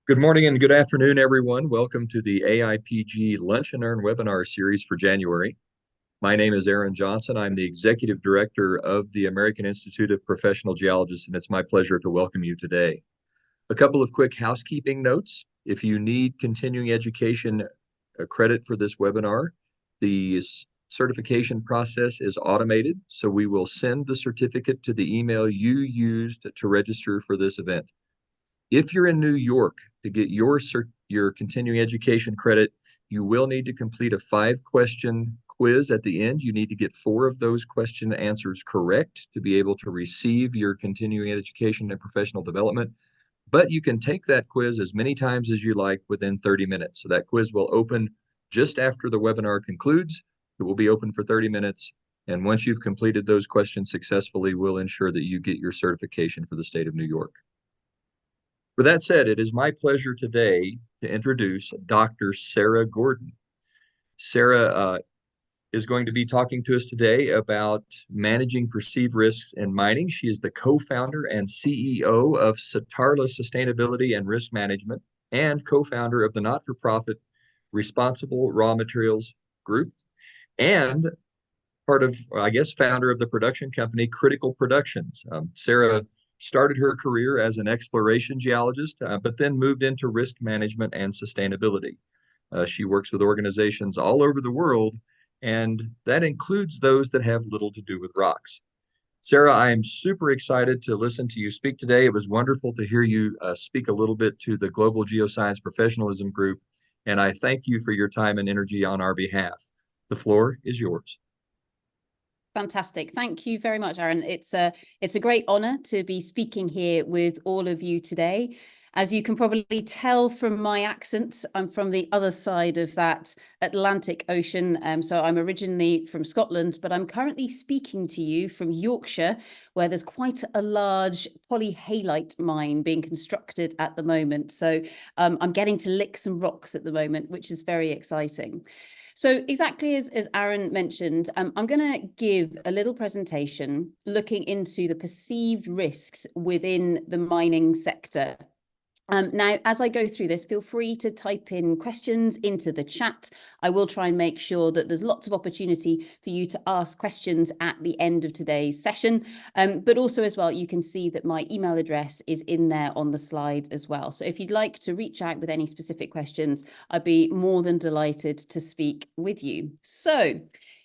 Good morning and good afternoon, everyone. Welcome to the AIPG Lunch and Earn webinar series for January. My name is Aaron Johnson. I'm the Executive Director of the American Institute of Professional Geologists, and it's my pleasure to welcome you today. A couple of quick housekeeping notes. If you need continuing education credit for this webinar, the certification process is automated, so we will send the certificate to the email you used to register for this event. If you're in New York to get your continuing education credit, you will need to complete a 5-question quiz at the end. You need to get 4 of those question answers correct to be able to receive your continuing education and professional development. But you can take that quiz as many times as you like within 30 minutes. So that quiz will open just after the webinar concludes. It will be open for 30 minutes. And once you've completed those questions successfully, we'll ensure that you get your certification for the state of New York. With that said, it is my pleasure today to introduce Dr. Sarah Gordon. Sarah is going to be talking to us today about managing perceived risks in mining. She is the co-founder and CEO of Satarla Sustainability and Risk Management and co-founder of the not-for-profit Responsible Raw Materials Group and part of, I guess, founder of the production company Critical Productions. Sarah started her career as an exploration geologist, but then moved into risk management and sustainability. She works with organizations all over the world, and that includes those that have little to do with rocks. Sarah, I am super excited to listen to you speak today. It was wonderful to hear you speak a little bit to the Global Geoscience Professionalism Group, and I thank you for your time and energy on our behalf. The floor is yours. Fantastic. Thank you very much, Aaron. It's a great honor to be speaking here with all of you today. As you can probably tell from my accent, I'm from the other side of that Atlantic Ocean. So I'm originally from Scotland, but I'm currently speaking to you from Yorkshire, where there's quite a large polyhalite mine being constructed at the moment. So I'm getting to lick some rocks at the moment, which is very exciting. So exactly as Aaron mentioned, I'm going to give a little presentation looking into the perceived risks within the mining sector. Now, as I go through this, feel free to type in questions into the chat. I will try and make sure that there's lots of opportunity for you to ask questions at the end of today's session. But also as well, you can see that my email address is in there on the slide as well. So if you'd like to reach out with any specific questions, I'd be more than delighted to speak with you. So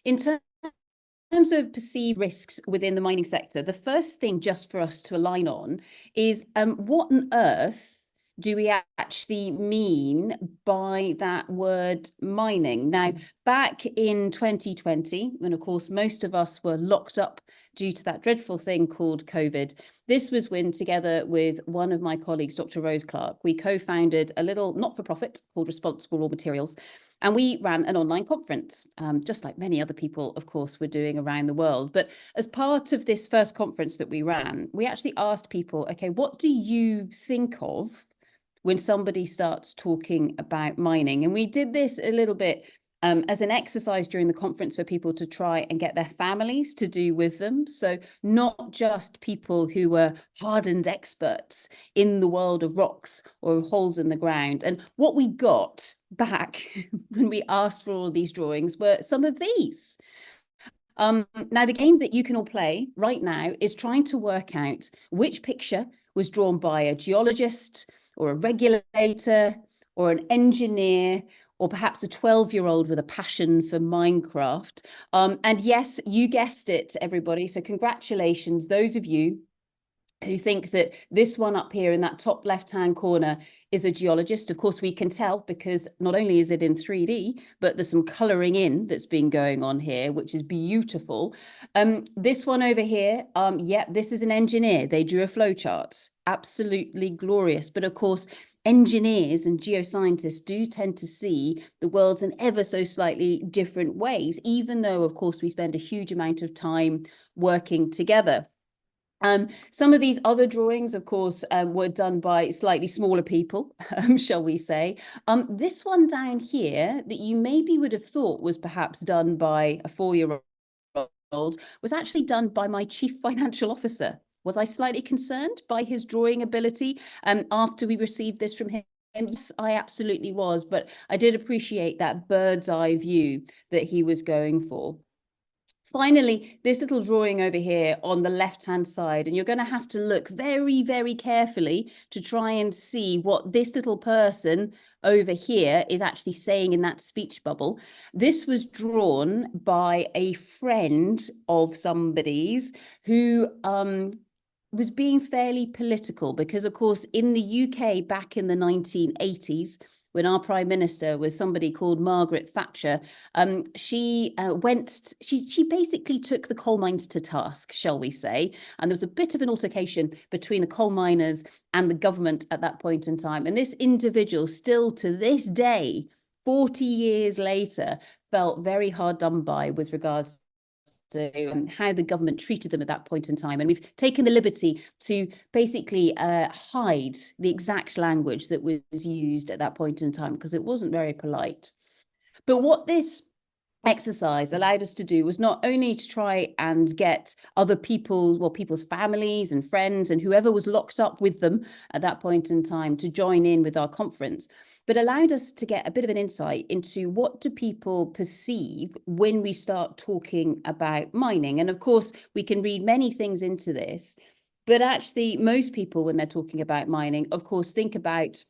in terms of perceived risks within the mining sector, the first thing just for us to align on is what on earth do we actually mean by that word mining? Now, back in 2020, when of course most of us were locked up due to that dreadful thing called COVID, this was when, together with one of my colleagues, Dr. Rose Clark, we co-founded a little not-for-profit called Responsible Raw Materials. And we ran an online conference, just like many other people, of course, were doing around the world. But as part of this first conference that we ran, we actually asked people, okay, what do you think of when somebody starts talking about mining? And we did this a little bit as an exercise during the conference for people to try and get their families to do with them. So not just people who were hardened experts in the world of rocks or holes in the ground. And what we got back when we asked for all these drawings were some of these. Now, the game that you can all play right now is trying to work out which picture was drawn by a geologist or a regulator or an engineer, or perhaps a 12-year-old with a passion for Minecraft. And yes, you guessed it, everybody. So congratulations, those of you who think that this one up here in that top left-hand corner is a geologist. Of course, we can tell because not only is it in 3D, but there's some colouring in that's been going on here, which is beautiful. This one over here, this is an engineer. They drew a flowchart. Absolutely glorious. But of course, engineers and geoscientists do tend to see the worlds in ever so slightly different ways, even though, of course, we spend a huge amount of time working together. Some of these other drawings, of course, were done by slightly smaller people, shall we say. This one down here that you maybe would have thought was perhaps done by a 4-year-old was actually done by my chief financial officer. Was I slightly concerned by his drawing ability after we received this from him? Yes, I absolutely was, but I did appreciate that bird's eye view that he was going for. Finally, this little drawing over here on the left-hand side, and you're going to have to look very, very carefully to try and see what this little person over here is actually saying in that speech bubble. This was drawn by a friend of somebody's who was being fairly political, because, of course, in the UK back in the 1980s, when our prime minister was somebody called Margaret Thatcher, she basically took the coal mines to task, shall we say, and there was a bit of an altercation between the coal miners and the government at that point in time. And this individual still to this day, 40 years later, felt very hard done by with regards to how the government treated them at that point in time. And we've taken the liberty to basically hide the exact language that was used at that point in time, because it wasn't very polite. But what this exercise allowed us to do was not only to try and get other people, well, people's families and friends and whoever was locked up with them at that point in time to join in with our conference, but allowed us to get a bit of an insight into what do people perceive when we start talking about mining. And of course, we can read many things into this, but actually most people, when they're talking about mining, of course, think about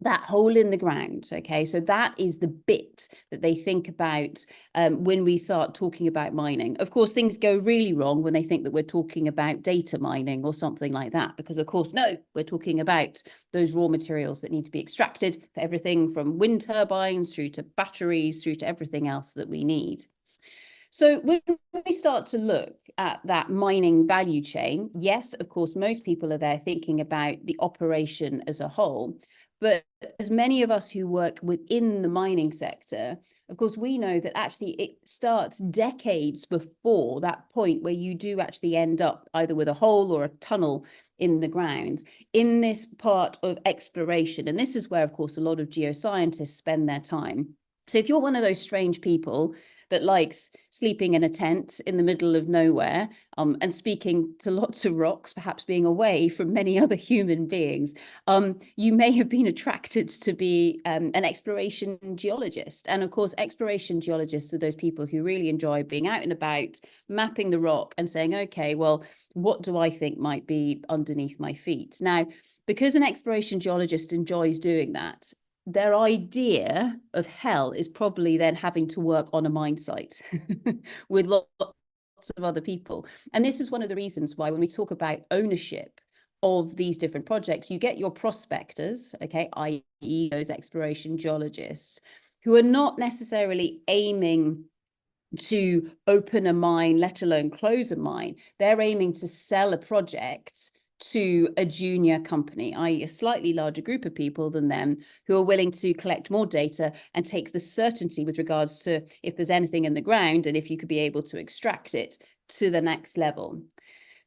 that hole in the ground. Okay, so that is the bit that they think about when we start talking about mining. Of course, things go really wrong when they think that we're talking about data mining or something like that, because of course, no, we're talking about those raw materials that need to be extracted for everything from wind turbines through to batteries through to everything else that we need. So when we start to look at that mining value chain, yes, of course, most people are there thinking about the operation as a whole. But as many of us who work within the mining sector, of course, we know that actually it starts decades before that point where you do actually end up either with a hole or a tunnel in the ground in this part of exploration. And this is where, of course, a lot of geoscientists spend their time. So if you're one of those strange people that likes sleeping in a tent in the middle of nowhere and speaking to lots of rocks, perhaps being away from many other human beings, you may have been attracted to be an exploration geologist. And of course, exploration geologists are those people who really enjoy being out and about, mapping the rock and saying, okay, well, what do I think might be underneath my feet? Now, because an exploration geologist enjoys doing that, their idea of hell is probably then having to work on a mine site with lots of other people. And this is one of the reasons why when we talk about ownership of these different projects, you get your prospectors, okay, i.e. those exploration geologists, who are not necessarily aiming to open a mine, let alone close a mine. They're aiming to sell a project to a junior company, i.e. a slightly larger group of people than them, who are willing to collect more data and take the certainty with regards to if there's anything in the ground and if you could be able to extract it to the next level.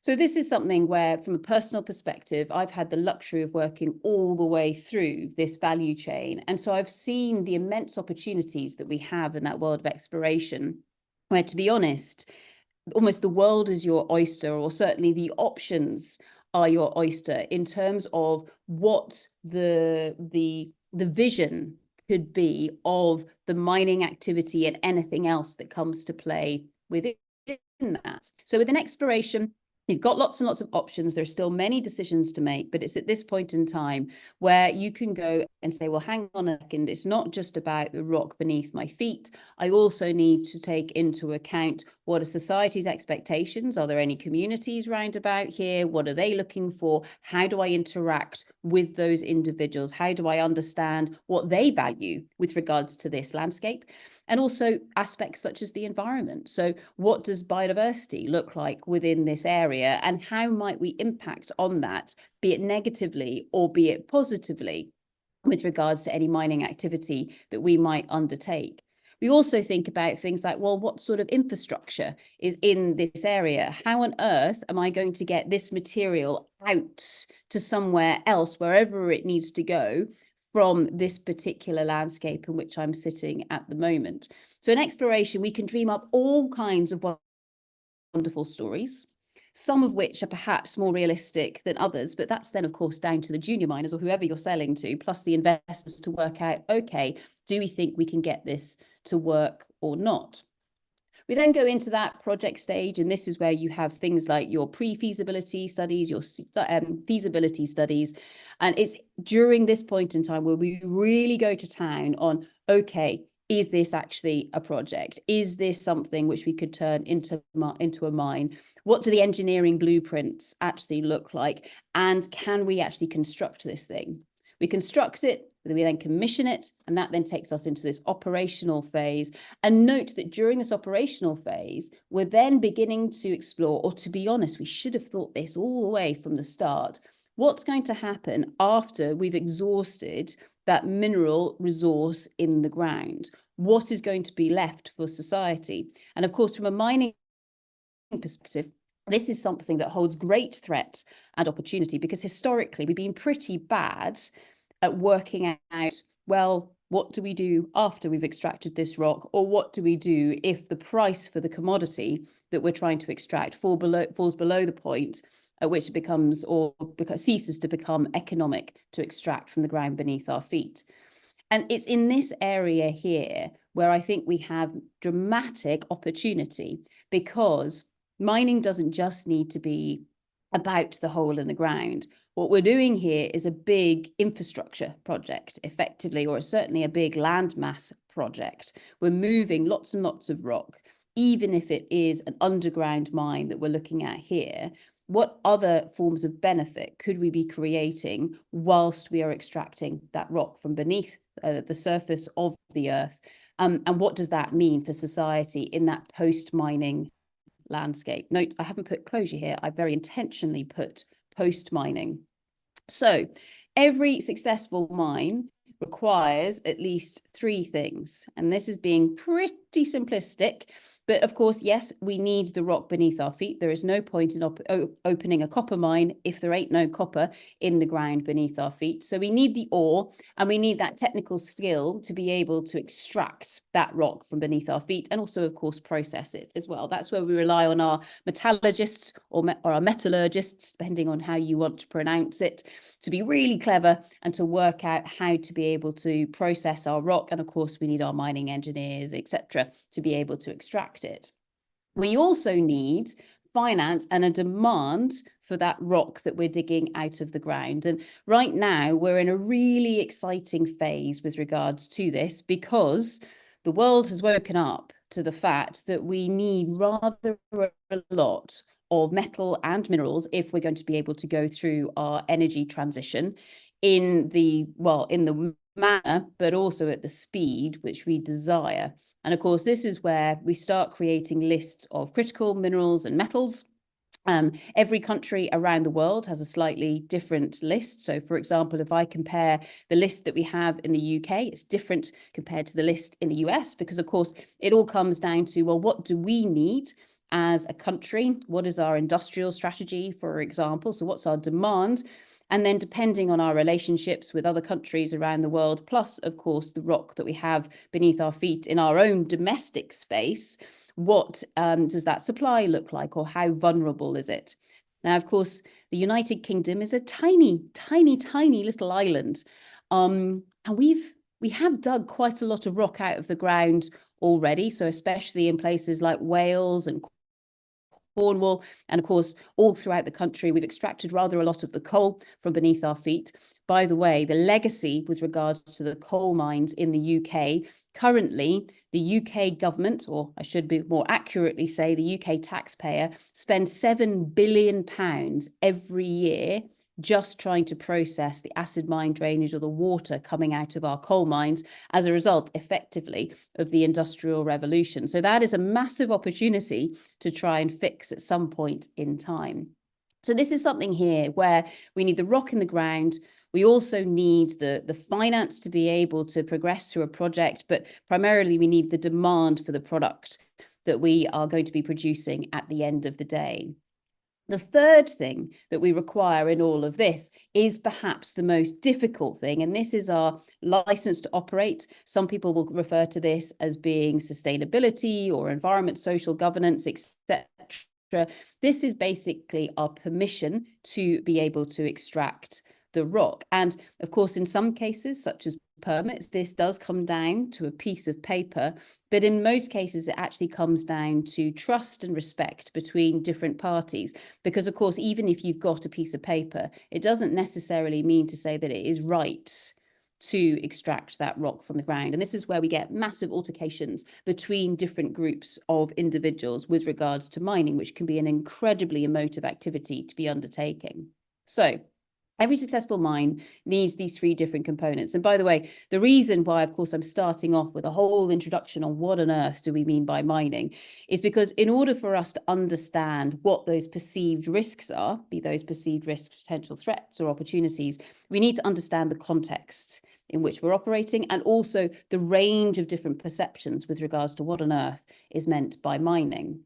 So this is something where, from a personal perspective, I've had the luxury of working all the way through this value chain. And so I've seen the immense opportunities that we have in that world of exploration, where, to be honest, almost the world is your oyster, or certainly the options are your oyster in terms of what the vision could be of the mining activity and anything else that comes to play within that. So with an exploration, you've got lots and lots of options. There's still many decisions to make, but it's at this point in time where you can go and say, well, hang on a second, it's not just about the rock beneath my feet. I also need to take into account what are society's expectations? Are there any communities round about here? What are they looking for? How do I interact with those individuals? How do I understand what they value with regards to this landscape? And also aspects such as the environment. So what does biodiversity look like within this area, and how might we impact on that, be it negatively or be it positively, with regards to any mining activity that we might undertake? We also think about things like, well, what sort of infrastructure is in this area? How on earth am I going to get this material out to somewhere else, wherever it needs to go, from this particular landscape in which I'm sitting at the moment? So in exploration, we can dream up all kinds of wonderful stories. some of which are perhaps more realistic than others, but that's then of course down to the junior miners or whoever you're selling to, plus the investors to work out, okay, do we think we can get this to work or not? We then go into that project stage, and this is where you have things like your pre-feasibility studies, your feasibility studies. And it's during this point in time where we really go to town on, okay, is this actually a project? Is this something which we could turn into a mine? What do the engineering blueprints actually look like? And can we actually construct this thing? We construct it, we then commission it, and that then takes us into this operational phase. And note that during this operational phase, we're then beginning to explore, or to be honest, we should have thought this all the way from the start, what's going to happen after we've exhausted that mineral resource in the ground? What is going to be left for society? And of course, from a mining perspective, this is something that holds great threat and opportunity, because historically we've been pretty bad at working out, well, what do we do after we've extracted this rock? Or what do we do if the price for the commodity that we're trying to extract falls below the point at which it becomes or ceases to become economic to extract from the ground beneath our feet? And it's in this area here where I think we have dramatic opportunity, because mining doesn't just need to be about the hole in the ground. What we're doing here is a big infrastructure project, effectively, or certainly a big landmass project. We're moving lots and lots of rock, even if it is an underground mine that we're looking at here. What other forms of benefit could we be creating whilst we are extracting that rock from beneath the surface of the earth? And what does that mean for society in that post-mining landscape? Note, I haven't put closure here. I very intentionally put post-mining. So every successful mine requires at least 3 things. And this is being pretty simplistic. But of course, yes, we need the rock beneath our feet. There is no point in opening a copper mine if there ain't no copper in the ground beneath our feet. So we need the ore, and we need that technical skill to be able to extract that rock from beneath our feet, and also, of course, process it as well. That's where we rely on our metallurgists or our metallurgists, depending on how you want to pronounce it, to be really clever and to work out how to be able to process our rock. And of course, we need our mining engineers, etc., to be able to extract it. We also need finance and a demand for that rock that we're digging out of the ground. And right now we're in a really exciting phase with regards to this, because the world has woken up to the fact that we need rather a lot of metal and minerals if we're going to be able to go through our energy transition in the manner, but also at the speed which we desire. And of course, this is where we start creating lists of critical minerals and metals. Every country around the world has a slightly different list. So, for example, if I compare the list that we have in the UK, it's different compared to the list in the US, because, of course, it all comes down to, well, what do we need as a country? What is our industrial strategy, for example? So what's our demand? And then depending on our relationships with other countries around the world, plus, of course, the rock that we have beneath our feet in our own domestic space, what does that supply look like, or how vulnerable is it? Now, of course, the United Kingdom is a tiny, tiny, tiny little island. And we have dug quite a lot of rock out of the ground already. So especially in places like Wales and Cornwall, and of course, all throughout the country, we've extracted rather a lot of the coal from beneath our feet. By the way, the legacy with regards to the coal mines in the UK, currently, the UK government, or I should be more accurately say the UK taxpayer, spends £7 billion every year just trying to process the acid mine drainage, or the water coming out of our coal mines as a result, effectively, of the Industrial Revolution. So that is a massive opportunity to try and fix at some point in time. So this is something here where we need the rock in the ground. We also need the finance to be able to progress through a project, but primarily we need the demand for the product that we are going to be producing at the end of the day. The third thing that we require in all of this is perhaps the most difficult thing, and this is our license to operate. Some people will refer to this as being sustainability or environment, social governance, etc. This is basically our permission to be able to extract the rock. And of course, in some cases, such as permits, this does come down to a piece of paper, but in most cases, it actually comes down to trust and respect between different parties. Because of course, even if you've got a piece of paper, it doesn't necessarily mean to say that it is right to extract that rock from the ground. And this is where we get massive altercations between different groups of individuals with regards to mining, which can be an incredibly emotive activity to be undertaking. So every successful mine needs these three different components. And by the way, the reason why, of course, I'm starting off with a whole introduction on what on earth do we mean by mining is because in order for us to understand what those perceived risks are, be those perceived risks, potential threats or opportunities, we need to understand the context in which we're operating and also the range of different perceptions with regards to what on earth is meant by mining.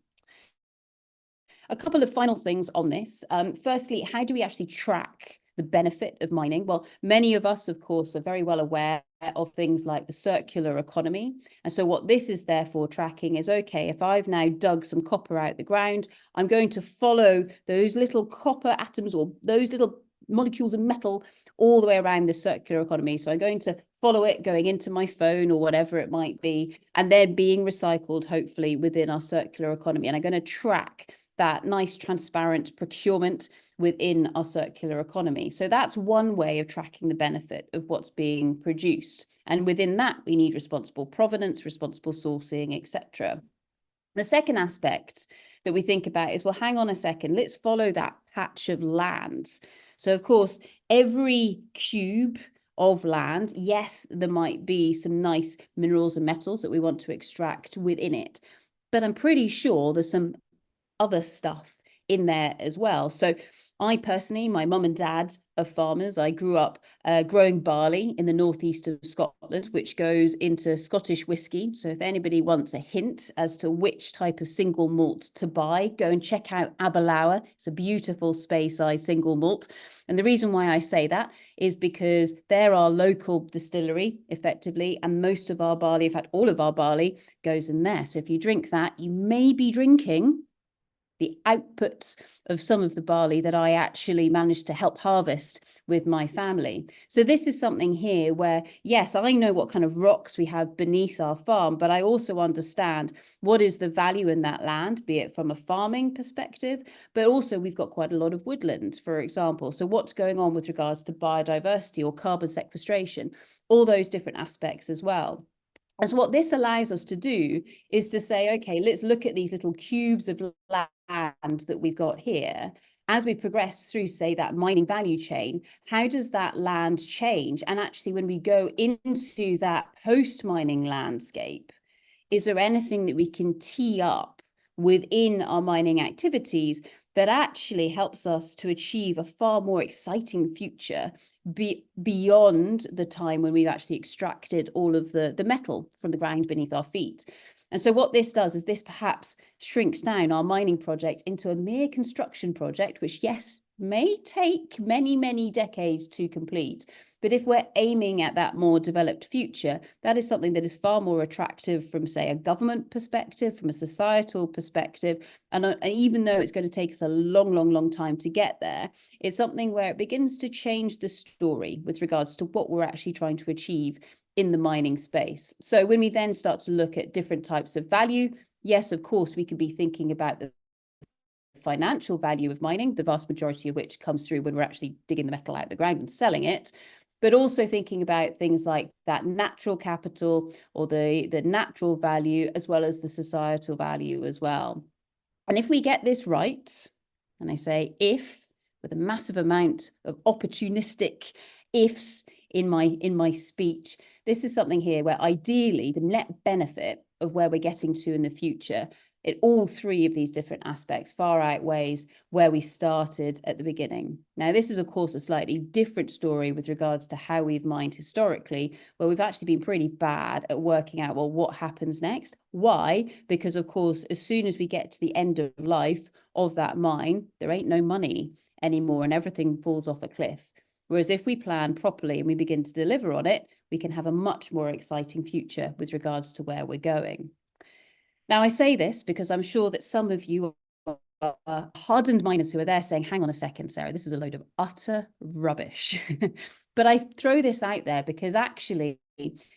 A couple of final things on this. Firstly, how do we actually track the benefit of mining? Well, many of us, of course, are very well aware of things like the circular economy. And so what this is therefore tracking is, okay, if I've now dug some copper out the ground, I'm going to follow those little copper atoms or those little molecules of metal all the way around the circular economy. So I'm going to follow it going into my phone or whatever it might be, and then being recycled, hopefully, within our circular economy. And I'm going to track that nice transparent procurement within our circular economy. So that's one way of tracking the benefit of what's being produced. And within that, we need responsible provenance, responsible sourcing, etc. The second aspect that we think about is, well, hang on a second, let's follow that patch of land. So of course, every cube of land, yes, there might be some nice minerals and metals that we want to extract within it, but I'm pretty sure there's some other stuff in there as well. So I personally, my mum and dad are farmers. I grew up growing barley in the northeast of Scotland, which goes into Scottish whiskey. So if anybody wants a hint as to which type of single malt to buy, go and check out Aberlour. It's a beautiful Speyside single malt. And the reason why I say that is because they're our local distillery, effectively, and most of our barley, in fact, all of our barley goes in there. So if you drink that, you may be drinking the outputs of some of the barley that I actually managed to help harvest with my family. So this is something here where, yes, I know what kind of rocks we have beneath our farm, but I also understand what is the value in that land, be it from a farming perspective, but also we've got quite a lot of woodland, for example. So what's going on with regards to biodiversity or carbon sequestration, all those different aspects as well. And so what this allows us to do is to say, okay, let's look at these little cubes of land that we've got here. As we progress through, say, that mining value chain, how does that land change? And actually, when we go into that post-mining landscape, is there anything that we can tee up within our mining activities that actually helps us to achieve a far more exciting future beyond the time when we've actually extracted all of the metal from the ground beneath our feet? And so what this does is this perhaps shrinks down our mining project into a mere construction project, which, yes, may take many, many decades to complete. But if we're aiming at that more developed future, that is something that is far more attractive from, say, a government perspective, from a societal perspective. And even though it's going to take us a long, long, long time to get there, it's something where it begins to change the story with regards to what we're actually trying to achieve in the mining space. So when we then start to look at different types of value, yes, of course, we could be thinking about the financial value of mining, the vast majority of which comes through when we're actually digging the metal out of the ground and selling it, but also thinking about things like that natural capital or the natural value, as well as the societal value as well. And if we get this right, and I say if, with a massive amount of opportunistic ifs in my speech, this is something here where ideally the net benefit of where we're getting to in the future, it all three of these different aspects far outweighs where we started at the beginning. Now, this is, of course, a slightly different story with regards to how we've mined historically, where we've actually been pretty bad at working out, well, what happens next? Why? Because, of course, as soon as we get to the end of life of that mine, there ain't no money anymore and everything falls off a cliff. Whereas if we plan properly and we begin to deliver on it, we can have a much more exciting future with regards to where we're going. Now, I say this because I'm sure that some of you hardened miners who are there saying, hang on a second, Sarah, this is a load of utter rubbish. But I throw this out there because actually,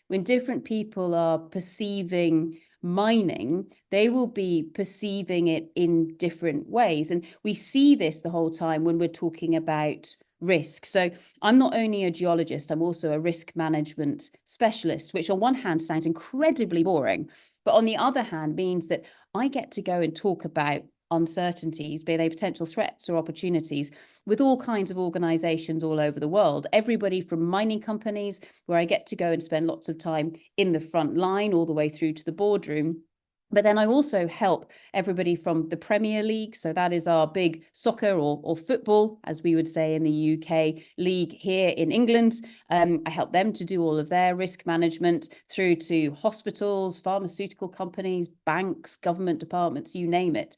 when different people are perceiving mining, they will be perceiving it in different ways. And we see this the whole time when we're talking about risk. So I'm not only a geologist, I'm also a risk management specialist, which on one hand sounds incredibly boring, but on the other hand means that I get to go and talk about uncertainties, be they potential threats or opportunities, with all kinds of organizations all over the world. Everybody from mining companies, where I get to go and spend lots of time in the front line, all the way through to the boardroom. But then I also help everybody from the Premier League. So that is our big soccer or football, as we would say in the UK, league here in England. I help them to do all of their risk management, through to hospitals, pharmaceutical companies, banks, government departments, you name it.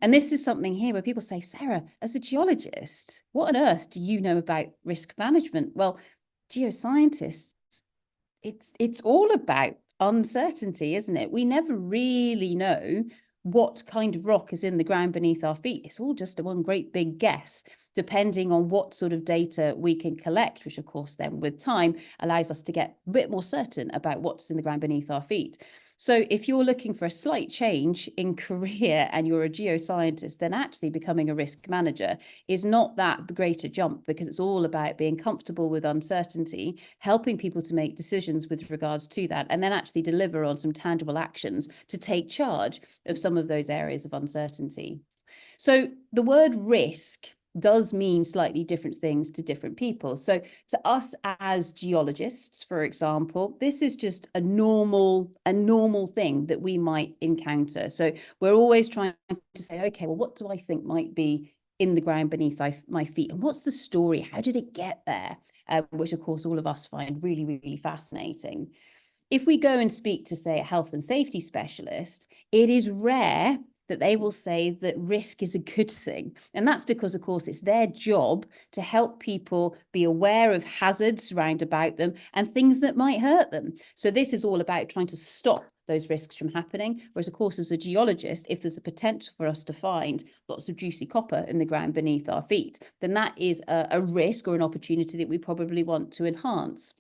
And this is something here where people say, Sarah, as a geologist, what on earth do you know about risk management? Well, geoscientists, it's all about uncertainty, isn't it? We never really know what kind of rock is in the ground beneath our feet. It's all just a one great big guess, depending on what sort of data we can collect, which of course then with time allows us to get a bit more certain about what's in the ground beneath our feet. So if you're looking for a slight change in career and you're a geoscientist, then actually becoming a risk manager is not that great a jump, because it's all about being comfortable with uncertainty, helping people to make decisions with regards to that, and then actually deliver on some tangible actions to take charge of some of those areas of uncertainty. So the word risk does mean slightly different things to different people. So to us as geologists, for example, this is just a normal thing that we might encounter. So we're always trying to say, okay, well, what do I think might be in the ground beneath my feet? And what's the story? How did it get there? Which of course all of us find really, really fascinating. If we go and speak to, say, a health and safety specialist, it is rare that they will say that risk is a good thing. And that's because, of course, it's their job to help people be aware of hazards round about them and things that might hurt them. So this is all about trying to stop those risks from happening. Whereas, of course, as a geologist, if there's a potential for us to find lots of juicy copper in the ground beneath our feet, then that is a risk or an opportunity that we probably want to enhance.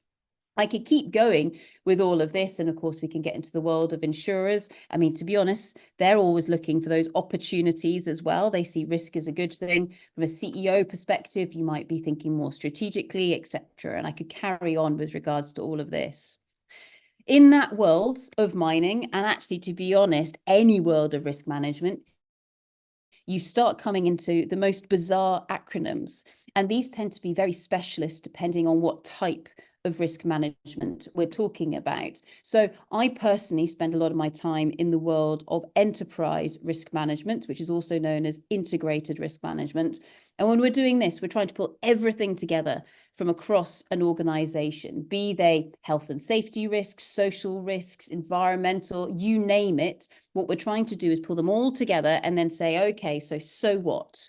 I could keep going with all of this. And of course, we can get into the world of insurers. I mean, to be honest, they're always looking for those opportunities as well. They see risk as a good thing. From a CEO perspective, you might be thinking more strategically, etc. And I could carry on with regards to all of this. In that world of mining, and actually, to be honest, any world of risk management, you start coming into the most bizarre acronyms. And these tend to be very specialist depending on what type of risk management we're talking about. So I personally spend a lot of my time in the world of enterprise risk management, which is also known as integrated risk management. And when we're doing this, we're trying to pull everything together from across an organization, be they health and safety risks, social risks, environmental, you name it. What we're trying to do is pull them all together and then say, okay, so what?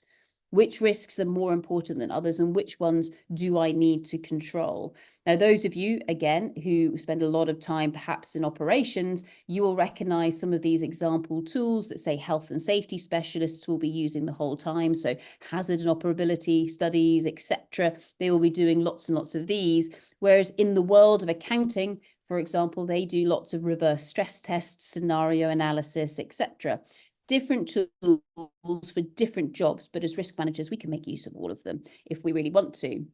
Which risks are more important than others, and which ones do I need to control? Now, those of you, again, who spend a lot of time perhaps in operations, you will recognize some of these example tools that say health and safety specialists will be using the whole time. So hazard and operability studies, etc. They will be doing lots and lots of these. Whereas in the world of accounting, for example, they do lots of reverse stress tests, scenario analysis, etc. Different tools for different jobs, but as risk managers, we can make use of all of them if we really want to.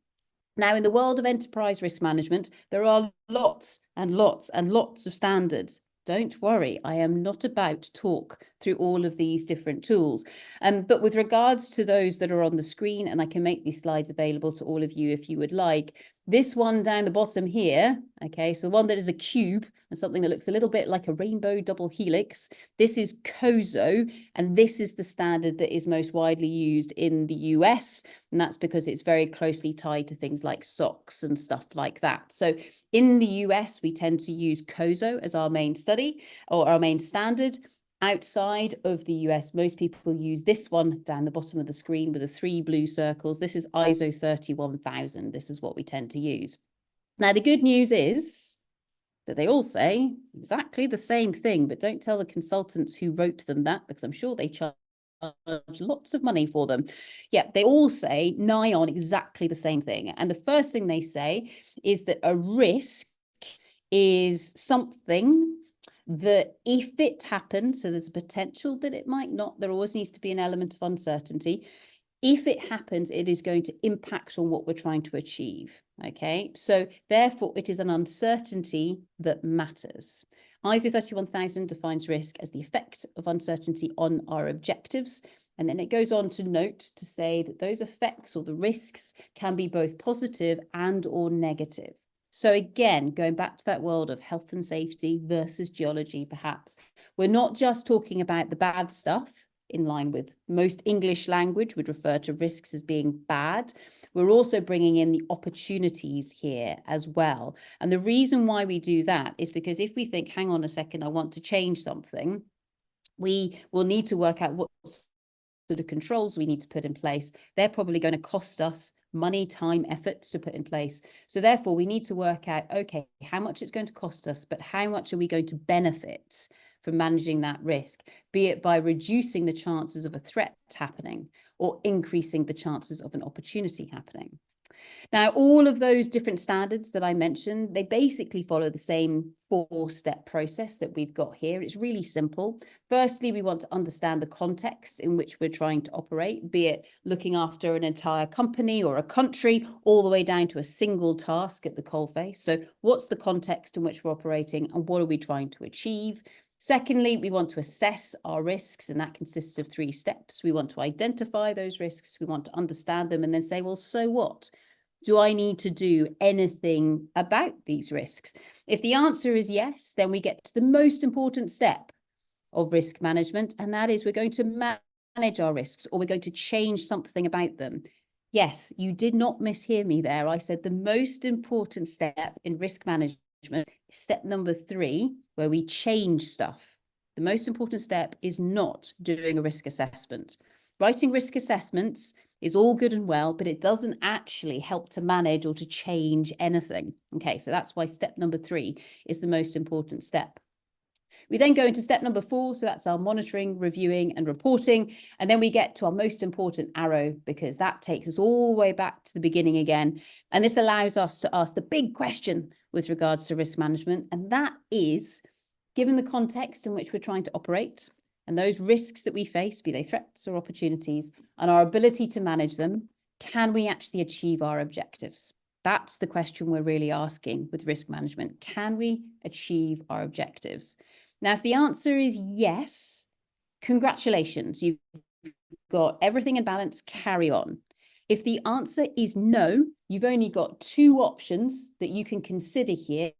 Now, in the world of enterprise risk management, there are lots and lots and lots of standards. Don't worry, I am not about to talk through all of these different tools. But with regards to those that are on the screen, and I can make these slides available to all of you if you would like, this one down the bottom here, okay, so the one that is a cube and something that looks a little bit like a rainbow double helix, this is COSO, and this is the standard that is most widely used in the US, and that's because it's very closely tied to things like SOX and stuff like that. So in the US, we tend to use COSO as our main study or our main standard. Outside of the US, most people use this one down the bottom of the screen with the 3 blue circles. This is ISO 31000. This is what we tend to use. Now, the good news is that they all say exactly the same thing, but don't tell the consultants who wrote them that, because I'm sure they charge lots of money for them. Yeah, they all say nigh on exactly the same thing. And the first thing they say is that a risk is something that if it happens, so there's a potential that it might not, there always needs to be an element of uncertainty. If it happens, it is going to impact on what we're trying to achieve. Okay, so therefore it is an uncertainty that matters. ISO 31000 defines risk as the effect of uncertainty on our objectives. And then it goes on to note to say that those effects or the risks can be both positive and or negative. So again, going back to that world of health and safety versus geology, perhaps, we're not just talking about the bad stuff, in line with most English language would refer to risks as being bad. We're also bringing in the opportunities here as well. And the reason why we do that is because if we think, hang on a second, I want to change something, we will need to work out what sort of controls we need to put in place. They're probably going to cost us money, time, effort to put in place. So therefore, we need to work out, okay, how much it's going to cost us, but how much are we going to benefit from managing that risk, be it by reducing the chances of a threat happening or increasing the chances of an opportunity happening. Now, all of those different standards that I mentioned, they basically follow the same 4-step process that we've got here. It's really simple. Firstly, we want to understand the context in which we're trying to operate, be it looking after an entire company or a country, all the way down to a single task at the coalface. So what's the context in which we're operating and what are we trying to achieve? Secondly, we want to assess our risks, and that consists of 3 steps. We want to identify those risks, we want to understand them, and then say, well, so what? Do I need to do anything about these risks? If the answer is yes, then we get to the most important step of risk management, and that is we're going to manage our risks, or we're going to change something about them. Yes, you did not mishear me there. I said the most important step in risk management is step number 3, where we change stuff. The most important step is not doing a risk assessment. Writing risk assessments is all good and well, but it doesn't actually help to manage or to change anything. Okay, so that's why step number 3 is the most important step. We then go into step number 4, so that's our monitoring, reviewing, and reporting. And then we get to our most important arrow, because that takes us all the way back to the beginning again. And this allows us to ask the big question with regards to risk management. And that is, given the context in which we're trying to operate and those risks that we face, be they threats or opportunities, and our ability to manage them, can we actually achieve our objectives? That's the question we're really asking with risk management. Can we achieve our objectives? Now, if the answer is yes, congratulations, you've got everything in balance, carry on. If the answer is no, you've only got 2 options that you can consider here,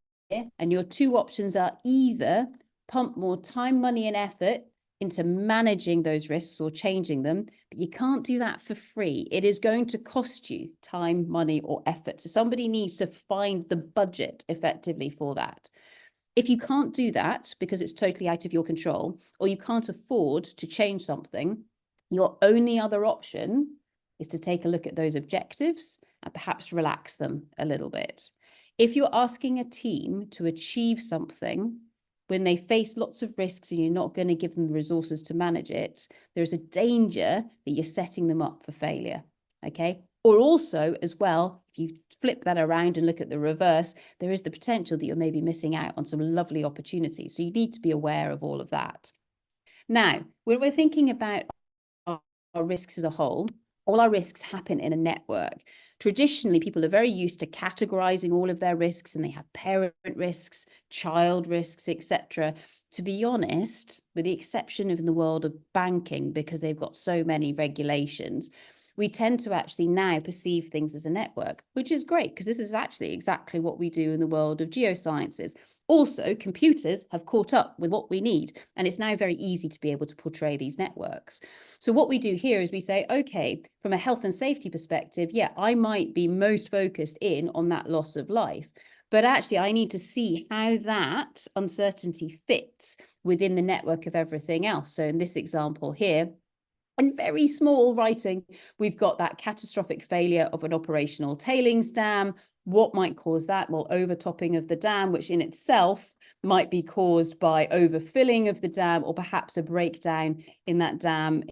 and your 2 options are either pump more time, money, and effort into managing those risks or changing them, but you can't do that for free. It is going to cost you time, money, or effort. So somebody needs to find the budget effectively for that. If you can't do that because it's totally out of your control, or you can't afford to change something, your only other option is to take a look at those objectives and perhaps relax them a little bit. If you're asking a team to achieve something when they face lots of risks and you're not going to give them the resources to manage it, there's a danger that you're setting them up for failure. Okay. Or also, as well, if you flip that around and look at the reverse, there is the potential that you're maybe missing out on some lovely opportunities. So you need to be aware of all of that. Now, when we're thinking about our risks as a whole, all our risks happen in a network. Traditionally, people are very used to categorizing all of their risks, and they have parent risks, child risks, etc. To be honest, with the exception of in the world of banking, because they've got so many regulations, we tend to actually now perceive things as a network, which is great, because this is actually exactly what we do in the world of geosciences. Also, computers have caught up with what we need, and it's now very easy to be able to portray these networks. So what we do here is we say, okay, from a health and safety perspective, yeah, I might be most focused in on that loss of life, but actually I need to see how that uncertainty fits within the network of everything else. So in this example here, in very small writing, we've got that catastrophic failure of an operational tailings dam. What might cause that? Well, overtopping of the dam, which in itself might be caused by overfilling of the dam, or perhaps a breakdown in that dam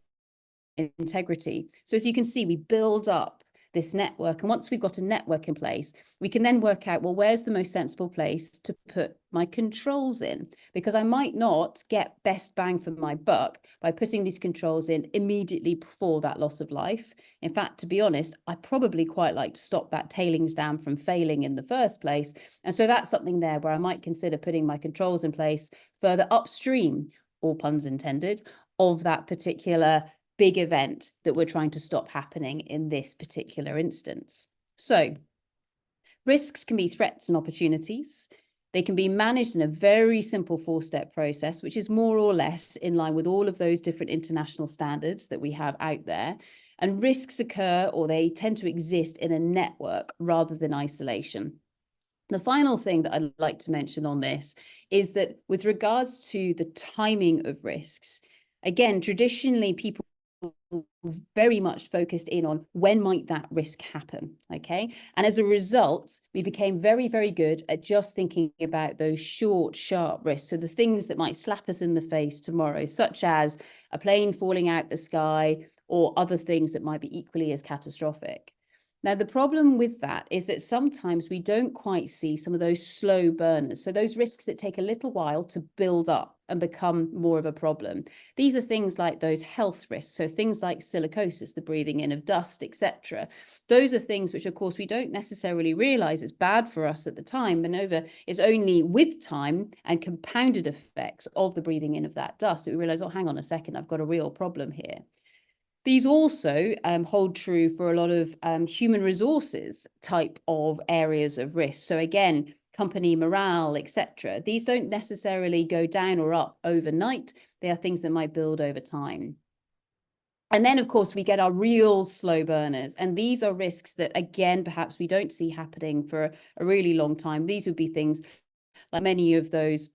integrity. So as you can see, we build up this network. And once we've got a network in place, we can then work out, well, where's the most sensible place to put my controls in? Because I might not get best bang for my buck by putting these controls in immediately before that loss of life. In fact, to be honest, I probably quite like to stop that tailings dam from failing in the first place. And so that's something there where I might consider putting my controls in place further upstream, all puns intended, of that particular big event that we're trying to stop happening in this particular instance. So risks can be threats and opportunities. They can be managed in a very simple 4-step process, which is more or less in line with all of those different international standards that we have out there. And risks occur, or they tend to exist in a network rather than isolation. The final thing that I'd like to mention on this is that with regards to the timing of risks, again, traditionally people very much focused in on when might that risk happen, okay? And as a result, we became very, very good at just thinking about those short, sharp risks. So the things that might slap us in the face tomorrow, such as a plane falling out the sky or other things that might be equally as catastrophic. Now, the problem with that is that sometimes we don't quite see some of those slow burners. So those risks that take a little while to build up and become more of a problem. These are things like those health risks. So things like silicosis, the breathing in of dust, etc. Those are things which, of course, we don't necessarily realize it's bad for us at the time. And it's only with time and compounded effects of the breathing in of that dust that we realize, oh, hang on a second, I've got a real problem here. These also hold true for a lot of human resources type of areas of risk. So again, company morale, etc. These don't necessarily go down or up overnight. They are things that might build over time. And then, of course, we get our real slow burners. And these are risks that, again, perhaps we don't see happening for a really long time. These would be things like many of those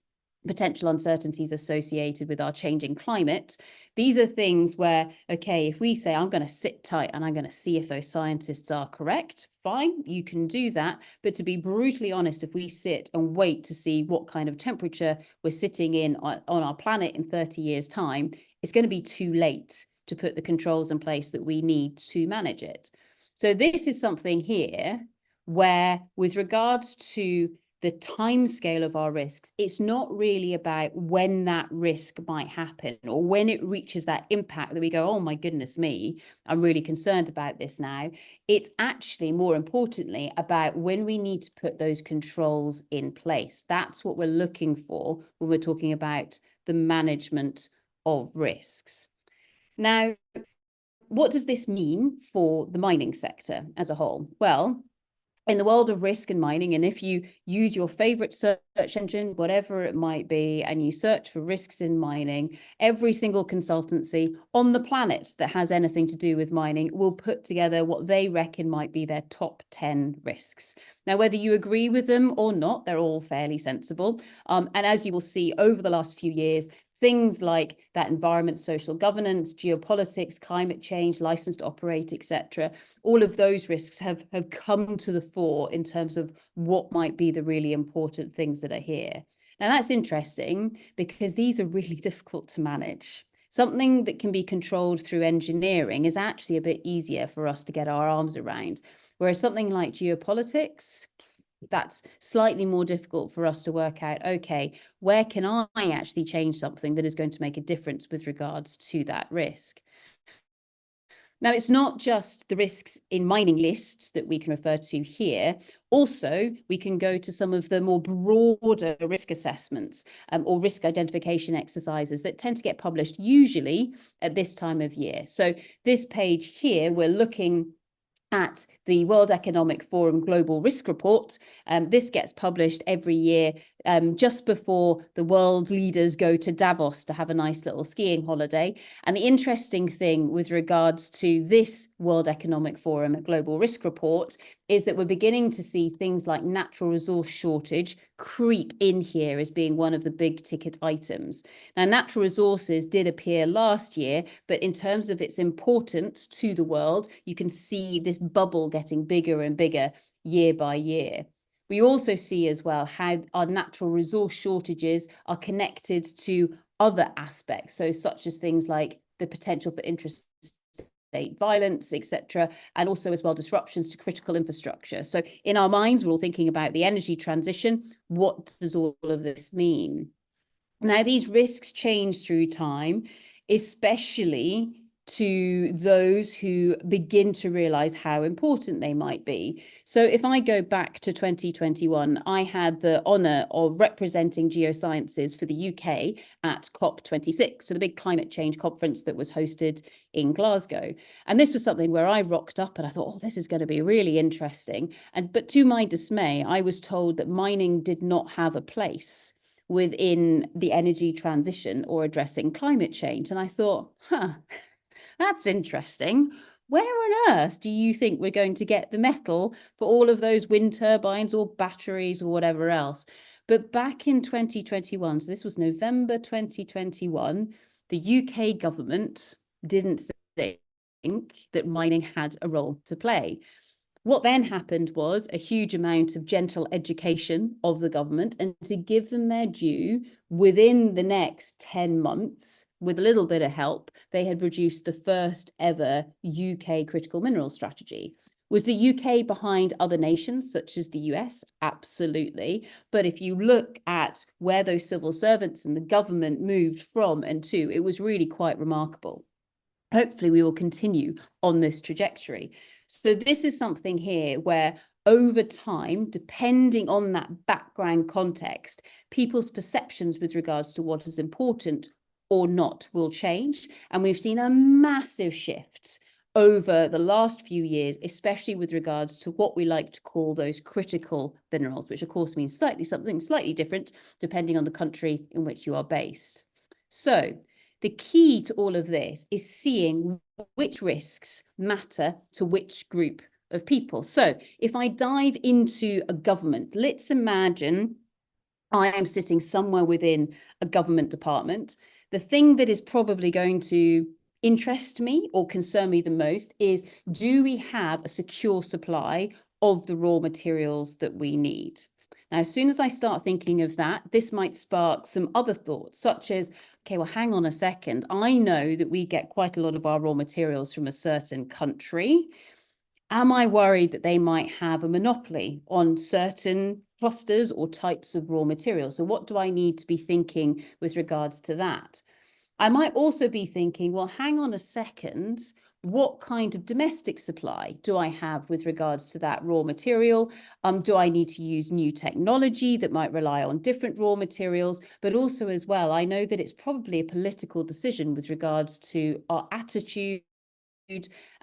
potential uncertainties associated with our changing climate. These are things where, okay, if we say, I'm going to sit tight and I'm going to see if those scientists are correct, fine, you can do that. But to be brutally honest, if we sit and wait to see what kind of temperature we're sitting in on our planet in 30 years' time, it's going to be too late to put the controls in place that we need to manage it. So this is something here where, with regards to the time scale of our risks, it's not really about when that risk might happen or when it reaches that impact that we go, oh my goodness me, I'm really concerned about this now. It's actually, more importantly, about when we need to put those controls in place. That's what we're looking for when we're talking about the management of risks. Now, what does this mean for the mining sector as a whole? Well, in the world of risk and mining, and if you use your favorite search engine, whatever it might be, and you search for risks in mining, every single consultancy on the planet that has anything to do with mining will put together what they reckon might be their top 10 risks. Now, whether you agree with them or not, they're all fairly sensible. And as you will see over the last few years, things like that environment, social governance, geopolitics, climate change, license to operate, etc. All of those risks have come to the fore in terms of what might be the really important things that are here. Now, that's interesting because these are really difficult to manage. Something that can be controlled through engineering is actually a bit easier for us to get our arms around, whereas something like geopolitics, that's slightly more difficult for us to work out, okay, where can I actually change something that is going to make a difference with regards to that risk? Now, it's not just the risks in mining lists that we can refer to here. Also, we can go to some of the more broader risk assessments or risk identification exercises that tend to get published usually at this time of year. So this page here, we're looking at the World Economic Forum Global Risk Report. This gets published every year just before the world leaders go to Davos to have a nice little skiing holiday. And the interesting thing with regards to this World Economic Forum Global Risk Report is that we're beginning to see things like natural resource shortage creep in here as being one of the big ticket items. Now, natural resources did appear last year, but in terms of its importance to the world, you can see this bubble getting bigger and bigger year by year. We also see as well how our natural resource shortages are connected to other aspects, so such as things like the potential for state violence, etc., and also as well disruptions to critical infrastructure. So in our minds, we're all thinking about the energy transition. What does all of this mean? Now, these risks change through time, especially to those who begin to realize how important they might be. So if I go back to 2021, I had the honor of representing geosciences for the UK at COP26, so the big climate change conference that was hosted in Glasgow. And this was something where I rocked up and I thought, oh, this is going to be really interesting. But to my dismay, I was told that mining did not have a place within the energy transition or addressing climate change. And I thought, that's interesting. Where on earth do you think we're going to get the metal for all of those wind turbines or batteries or whatever else? But back in 2021, so this was November 2021, the UK government didn't think that mining had a role to play. What then happened was a huge amount of gentle education of the government, and to give them their due, within the next 10 months, with a little bit of help, they had produced the first ever UK critical mineral strategy. Was the UK behind other nations such as the US? Absolutely. But if you look at where those civil servants and the government moved from and to, it was really quite remarkable. Hopefully we will continue on this trajectory. So this is something here where over time, depending on that background context, people's perceptions with regards to what is important or not will change. And we've seen a massive shift over the last few years, especially with regards to what we like to call those critical minerals, which of course means something slightly different depending on the country in which you are based. So the key to all of this is seeing which risks matter to which group of people. So if I dive into a government, let's imagine I am sitting somewhere within a government department. The thing that is probably going to interest me or concern me the most is, do we have a secure supply of the raw materials that we need? Now, as soon as I start thinking of that, this might spark some other thoughts, such as, okay, well, hang on a second. I know that we get quite a lot of our raw materials from a certain country. Am I worried that they might have a monopoly on certain clusters or types of raw materials? So what do I need to be thinking with regards to that? I might also be thinking, well, hang on a second, what kind of domestic supply do I have with regards to that raw material? Do I need to use new technology that might rely on different raw materials? But also as well, I know that it's probably a political decision with regards to our attitude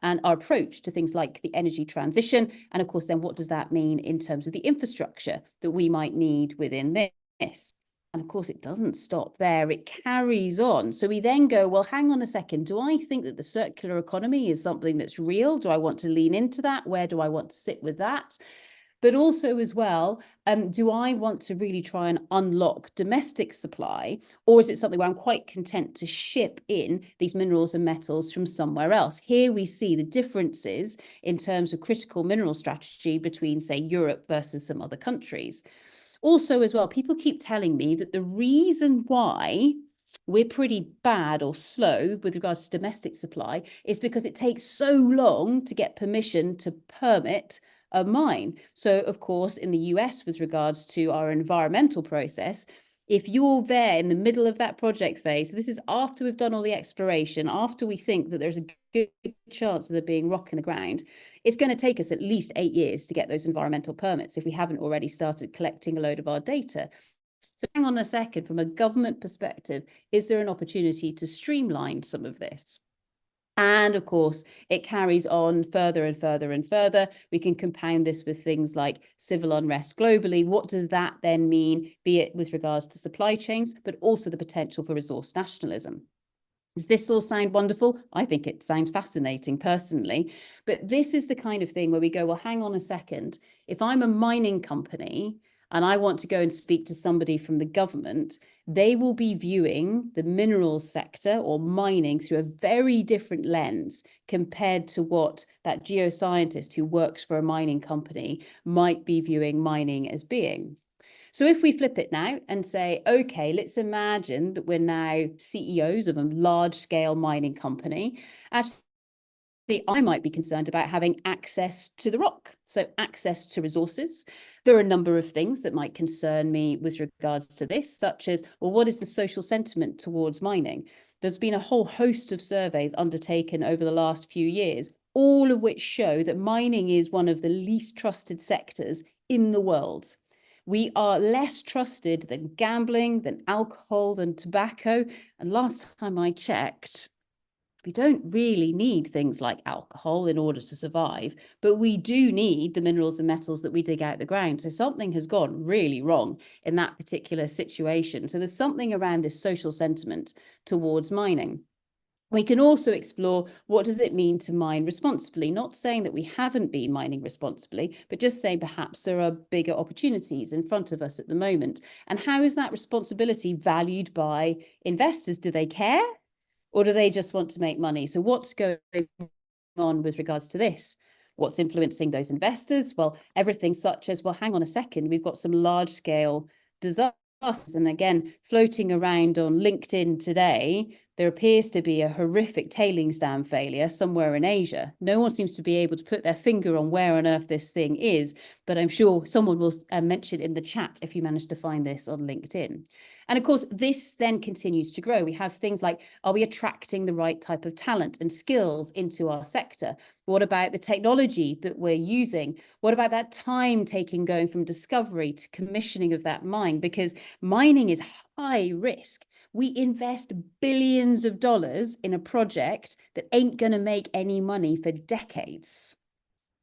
and our approach to things like the energy transition. And of course, then what does that mean in terms of the infrastructure that we might need within this? And of course, it doesn't stop there. It carries on. So we then go, well, hang on a second. Do I think that the circular economy is something that's real? Do I want to lean into that? Where do I want to sit with that? But also as well, do I want to really try and unlock domestic supply? Or is it something where I'm quite content to ship in these minerals and metals from somewhere else? Here we see the differences in terms of critical mineral strategy between, say, Europe versus some other countries. Also as well, people keep telling me that the reason why we're pretty bad or slow with regards to domestic supply is because it takes so long to get permission to permit a mine. So of course, in the US, with regards to our environmental process, if you're there in the middle of that project phase, so this is after we've done all the exploration, after we think that there's a good chance of there being rock in the ground, it's going to take us at least 8 years to get those environmental permits if we haven't already started collecting a load of our data. So hang on a second, from a government perspective, is there an opportunity to streamline some of this? And of course, it carries on further and further and further. We can compound this with things like civil unrest globally. What does that then mean, be it with regards to supply chains, but also the potential for resource nationalism? Does this all sound wonderful? I think it sounds fascinating personally, but this is the kind of thing where we go, well, hang on a second. If I'm a mining company and I want to go and speak to somebody from the government, they will be viewing the minerals sector or mining through a very different lens compared to what that geoscientist who works for a mining company might be viewing mining as being. So if we flip it now and say, okay, let's imagine that we're now CEOs of a large scale mining company. Actually, I might be concerned about having access to the rock, so access to resources. There are a number of things that might concern me with regards to this, such as, well, what is the social sentiment towards mining? There's been a whole host of surveys undertaken over the last few years, all of which show that mining is one of the least trusted sectors in the world. We are less trusted than gambling, than alcohol, than tobacco. And last time I checked, we don't really need things like alcohol in order to survive, but we do need the minerals and metals that we dig out the ground. So something has gone really wrong in that particular situation. So there's something around this social sentiment towards mining. We can also explore, what does it mean to mine responsibly? Not saying that we haven't been mining responsibly, but just saying perhaps there are bigger opportunities in front of us at the moment. And how is that responsibility valued by investors? Do they care? Or do they just want to make money? So what's going on with regards to this? What's influencing those investors? Well, everything such as, well, hang on a second, we've got some large scale disasters. And again, floating around on LinkedIn today, there appears to be a horrific tailings dam failure somewhere in Asia. No one seems to be able to put their finger on where on earth this thing is, but I'm sure someone will mention in the chat if you manage to find this on LinkedIn. And of course, this then continues to grow. We have things like, are we attracting the right type of talent and skills into our sector? What about the technology that we're using? What about that time taken going from discovery to commissioning of that mine? Because mining is high risk. We invest billions of dollars in a project that ain't going to make any money for decades.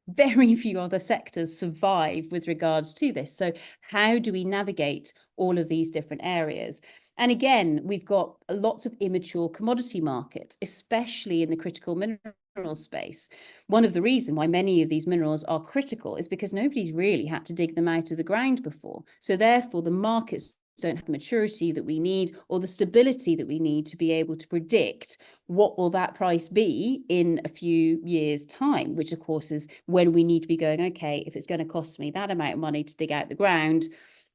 Very few other sectors survive with regards to this. So how do we navigate all of these different areas? And again, we've got lots of immature commodity markets, especially in the critical mineral space. One of the reasons why many of these minerals are critical is because nobody's really had to dig them out of the ground before. So therefore, the markets don't have the maturity that we need or the stability that we need to be able to predict what will that price be in a few years' time, which of course is when we need to be going, okay, if it's going to cost me that amount of money to dig out the ground,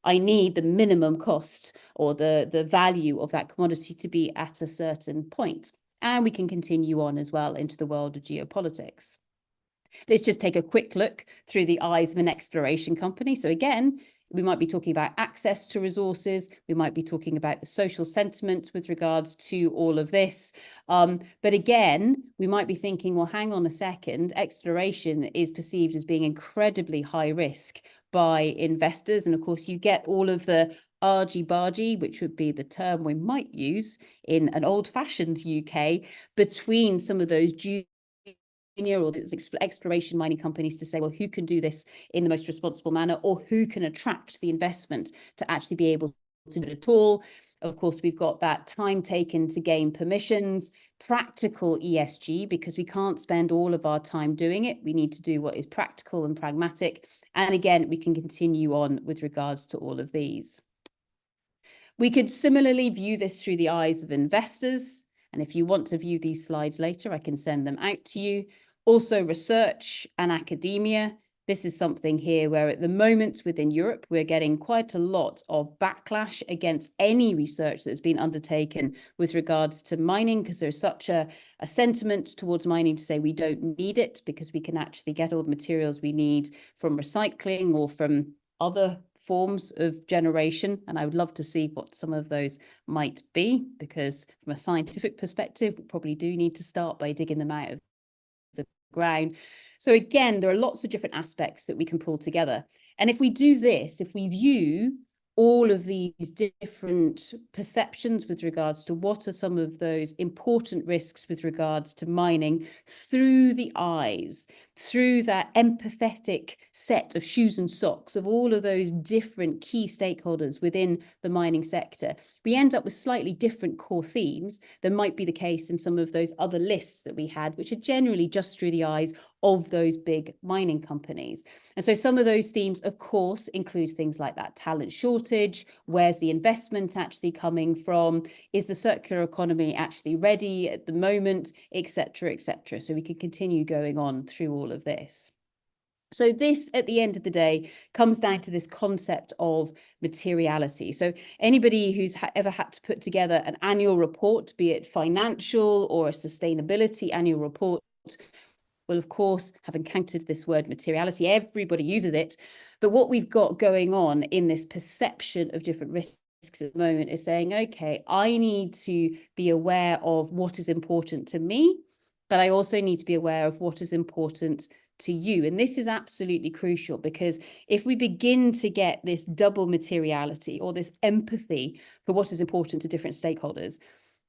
I need the minimum cost or the value of that commodity to be at a certain point. And we can continue on as well into the world of geopolitics. Let's just take a quick look through the eyes of an exploration company. So again, we might be talking about access to resources. We might be talking about the social sentiment with regards to all of this. But again, we might be thinking, well, hang on a second, exploration is perceived as being incredibly high risk by investors. And of course, you get all of the argy-bargy, which would be the term we might use in an old-fashioned UK, between some of those or exploration mining companies to say, well, who can do this in the most responsible manner, or who can attract the investment to actually be able to do it at all. Of course, we've got that time taken to gain permissions, practical ESG, because we can't spend all of our time doing it. We need to do what is practical and pragmatic. And again, we can continue on with regards to all of these. We could similarly view this through the eyes of investors. And if you want to view these slides later, I can send them out to you. Also research and academia. This is something here where at the moment within Europe, we're getting quite a lot of backlash against any research that's been undertaken with regards to mining, because there's such a sentiment towards mining to say we don't need it because we can actually get all the materials we need from recycling or from other forms of generation. And I would love to see what some of those might be, because from a scientific perspective, we probably do need to start by digging them out of the ground. So again, there are lots of different aspects that we can pull together. And if we do this, if we view all of these different perceptions with regards to what are some of those important risks with regards to mining through the eyes, through that empathetic set of shoes and socks of all of those different key stakeholders within the mining sector, we end up with slightly different core themes than might be the case in some of those other lists that we had, which are generally just through the eyes of those big mining companies. And so some of those themes, of course, include things like that talent shortage. Where's the investment actually coming from? Is the circular economy actually ready at the moment, et cetera, et cetera. So we can continue going on through all of this. So this, at the end of the day, comes down to this concept of materiality. So anybody who's ever had to put together an annual report, be it financial or a sustainability annual report, will, of course, have encountered this word materiality. Everybody uses it. But what we've got going on in this perception of different risks at the moment is saying, okay, I need to be aware of what is important to me, but I also need to be aware of what is important to you. And this is absolutely crucial, because if we begin to get this double materiality or this empathy for what is important to different stakeholders,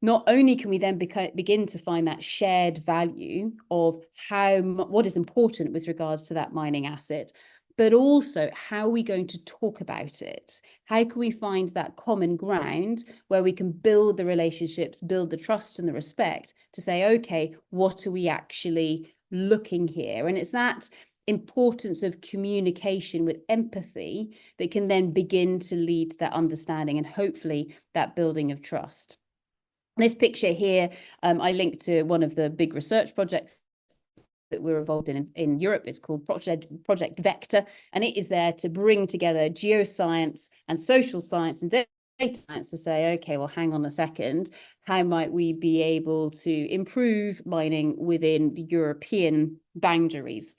not only can we then begin to find that shared value of what is important with regards to that mining asset, but also how are we going to talk about it? How can we find that common ground where we can build the relationships, build the trust and the respect to say, okay, what are we actually looking here? And it's that importance of communication with empathy that can then begin to lead to that understanding and hopefully that building of trust. This picture here, I linked to one of the big research projects that we're involved in Europe. It's called Project Vector, and it is there to bring together geoscience and social science and data science to say, okay, well, hang on a second, how might we be able to improve mining within the European boundaries?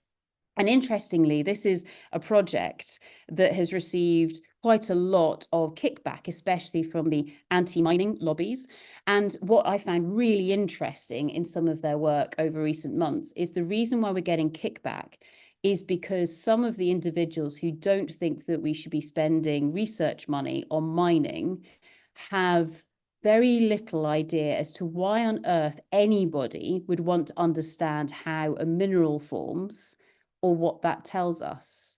And interestingly, this is a project that has received quite a lot of kickback, especially from the anti-mining lobbies. And what I found really interesting in some of their work over recent months is the reason why we're getting kickback is because some of the individuals who don't think that we should be spending research money on mining have very little idea as to why on earth anybody would want to understand how a mineral forms or what that tells us.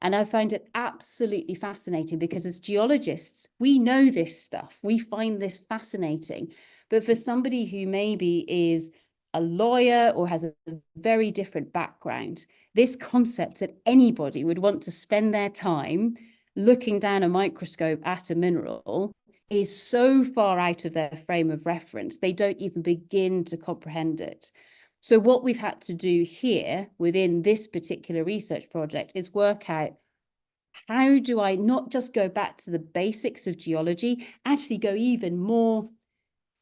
And I find it absolutely fascinating, because as geologists, we know this stuff. We find this fascinating. But for somebody who maybe is a lawyer or has a very different background, this concept that anybody would want to spend their time looking down a microscope at a mineral is so far out of their frame of reference, they don't even begin to comprehend it. So what we've had to do here within this particular research project is work out, how do I not just go back to the basics of geology, actually go even more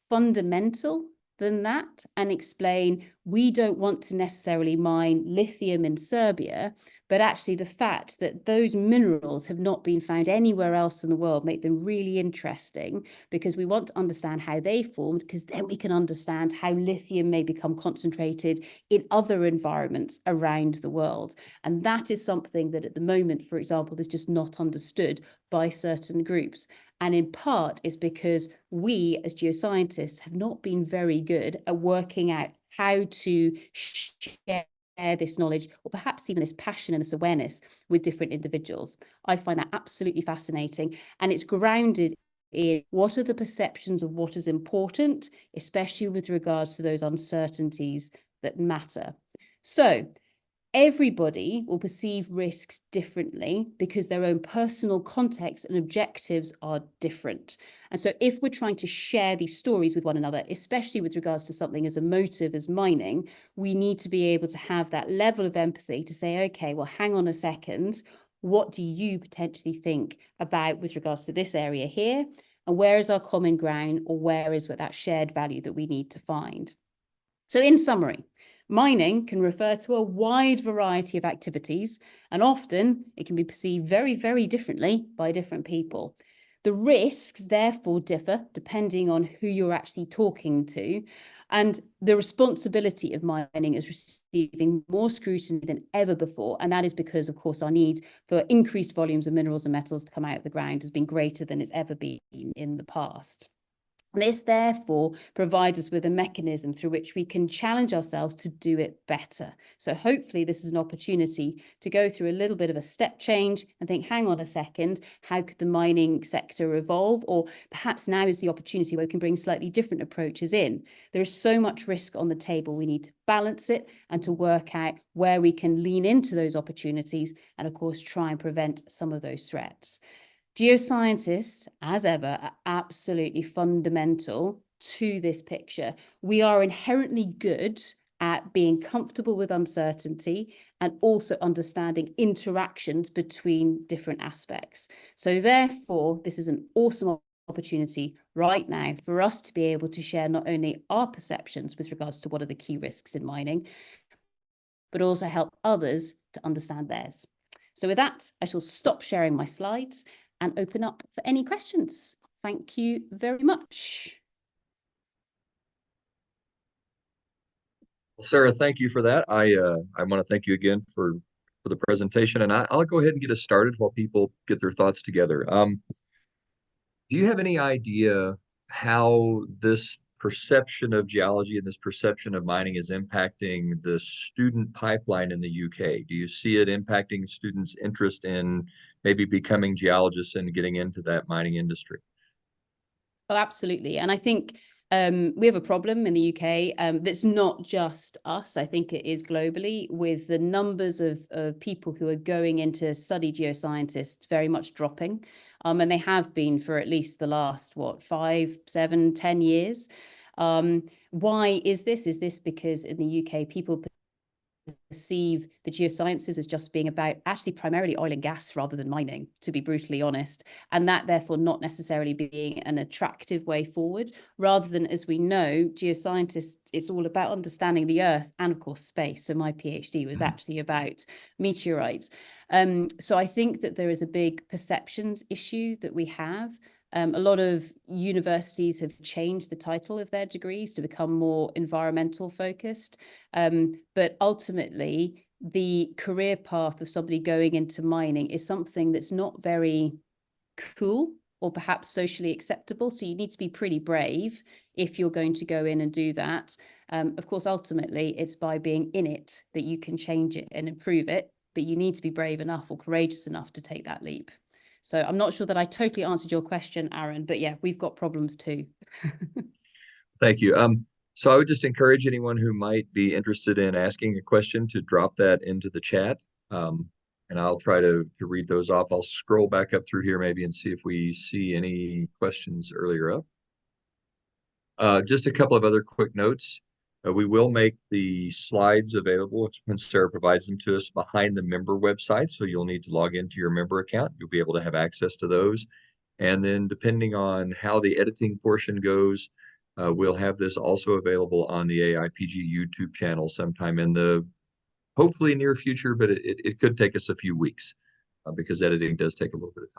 fundamental than that and explain, we don't want to necessarily mine lithium in Serbia, but actually the fact that those minerals have not been found anywhere else in the world make them really interesting, because we want to understand how they formed, because then we can understand how lithium may become concentrated in other environments around the world. And that is something that at the moment, for example, is just not understood by certain groups. And in part is because we as geoscientists have not been very good at working out how to share this knowledge, or perhaps even this passion and this awareness with different individuals. I find that absolutely fascinating. And it's grounded in what are the perceptions of what is important, especially with regards to those uncertainties that matter. So everybody will perceive risks differently because their own personal context and objectives are different. And so if we're trying to share these stories with one another, especially with regards to something as emotive as mining, we need to be able to have that level of empathy to say, okay, well, hang on a second, what do you potentially think about with regards to this area here? And where is our common ground, or where is that shared value that we need to find? So in summary, mining can refer to a wide variety of activities, and often it can be perceived very, very differently by different people. The risks therefore differ depending on who you're actually talking to, and the responsibility of mining is receiving more scrutiny than ever before, and that is because, of course, our need for increased volumes of minerals and metals to come out of the ground has been greater than it's ever been in the past. This therefore provides us with a mechanism through which we can challenge ourselves to do it better. So hopefully this is an opportunity to go through a little bit of a step change and think, hang on a second, how could the mining sector evolve? Or perhaps now is the opportunity where we can bring slightly different approaches in. There's so much risk on the table. We need to balance it and to work out where we can lean into those opportunities and, of course, try and prevent some of those threats. Geoscientists, as ever, are absolutely fundamental to this picture. We are inherently good at being comfortable with uncertainty and also understanding interactions between different aspects. So therefore, this is an awesome opportunity right now for us to be able to share not only our perceptions with regards to what are the key risks in mining, but also help others to understand theirs. So with that, I shall stop sharing my slides and open up for any questions. Thank you very much. Well, Sarah, thank you for that. I want to thank you again for the presentation, and I'll go ahead and get us started while people get their thoughts together. Do you have any idea how this perception of geology and this perception of mining is impacting the student pipeline in the UK? Do you see it impacting students' interest in maybe becoming geologists and getting into that mining industry? Oh, absolutely. And I think we have a problem in the UK that's not just us. I think it is globally, with the numbers of people who are going into study geoscientists very much dropping. And they have been for at least the last, 5, 7, 10 years. Why is this? Is this because in the UK, people perceive the geosciences as just being about actually primarily oil and gas rather than mining, to be brutally honest, and that therefore not necessarily being an attractive way forward, rather than, as we know, geoscientists, it's all about understanding the earth and of course space. So my PhD was actually about meteorites. So I think that there is a big perceptions issue that we have. A lot of universities have changed the title of their degrees to become more environmental focused. But ultimately, the career path of somebody going into mining is something that's not very cool or perhaps socially acceptable. So you need to be pretty brave if you're going to go in and do that. Of course, ultimately, it's by being in it that you can change it and improve it. But you need to be brave enough or courageous enough to take that leap. So I'm not sure that I totally answered your question, Aaron, but yeah, we've got problems too. Thank you. So I would just encourage anyone who might be interested in asking a question to drop that into the chat. And I'll try to read those off. I'll scroll back up through here maybe and see if we see any questions earlier up. Just a couple of other quick notes. We will make the slides available when Sarah provides them to us behind the member website. So you'll need to log into your member account. You'll be able to have access to those. And then depending on how the editing portion goes, we'll have this also available on the AIPG YouTube channel sometime in the hopefully near future, but it could take us a few weeks because editing does take a little bit of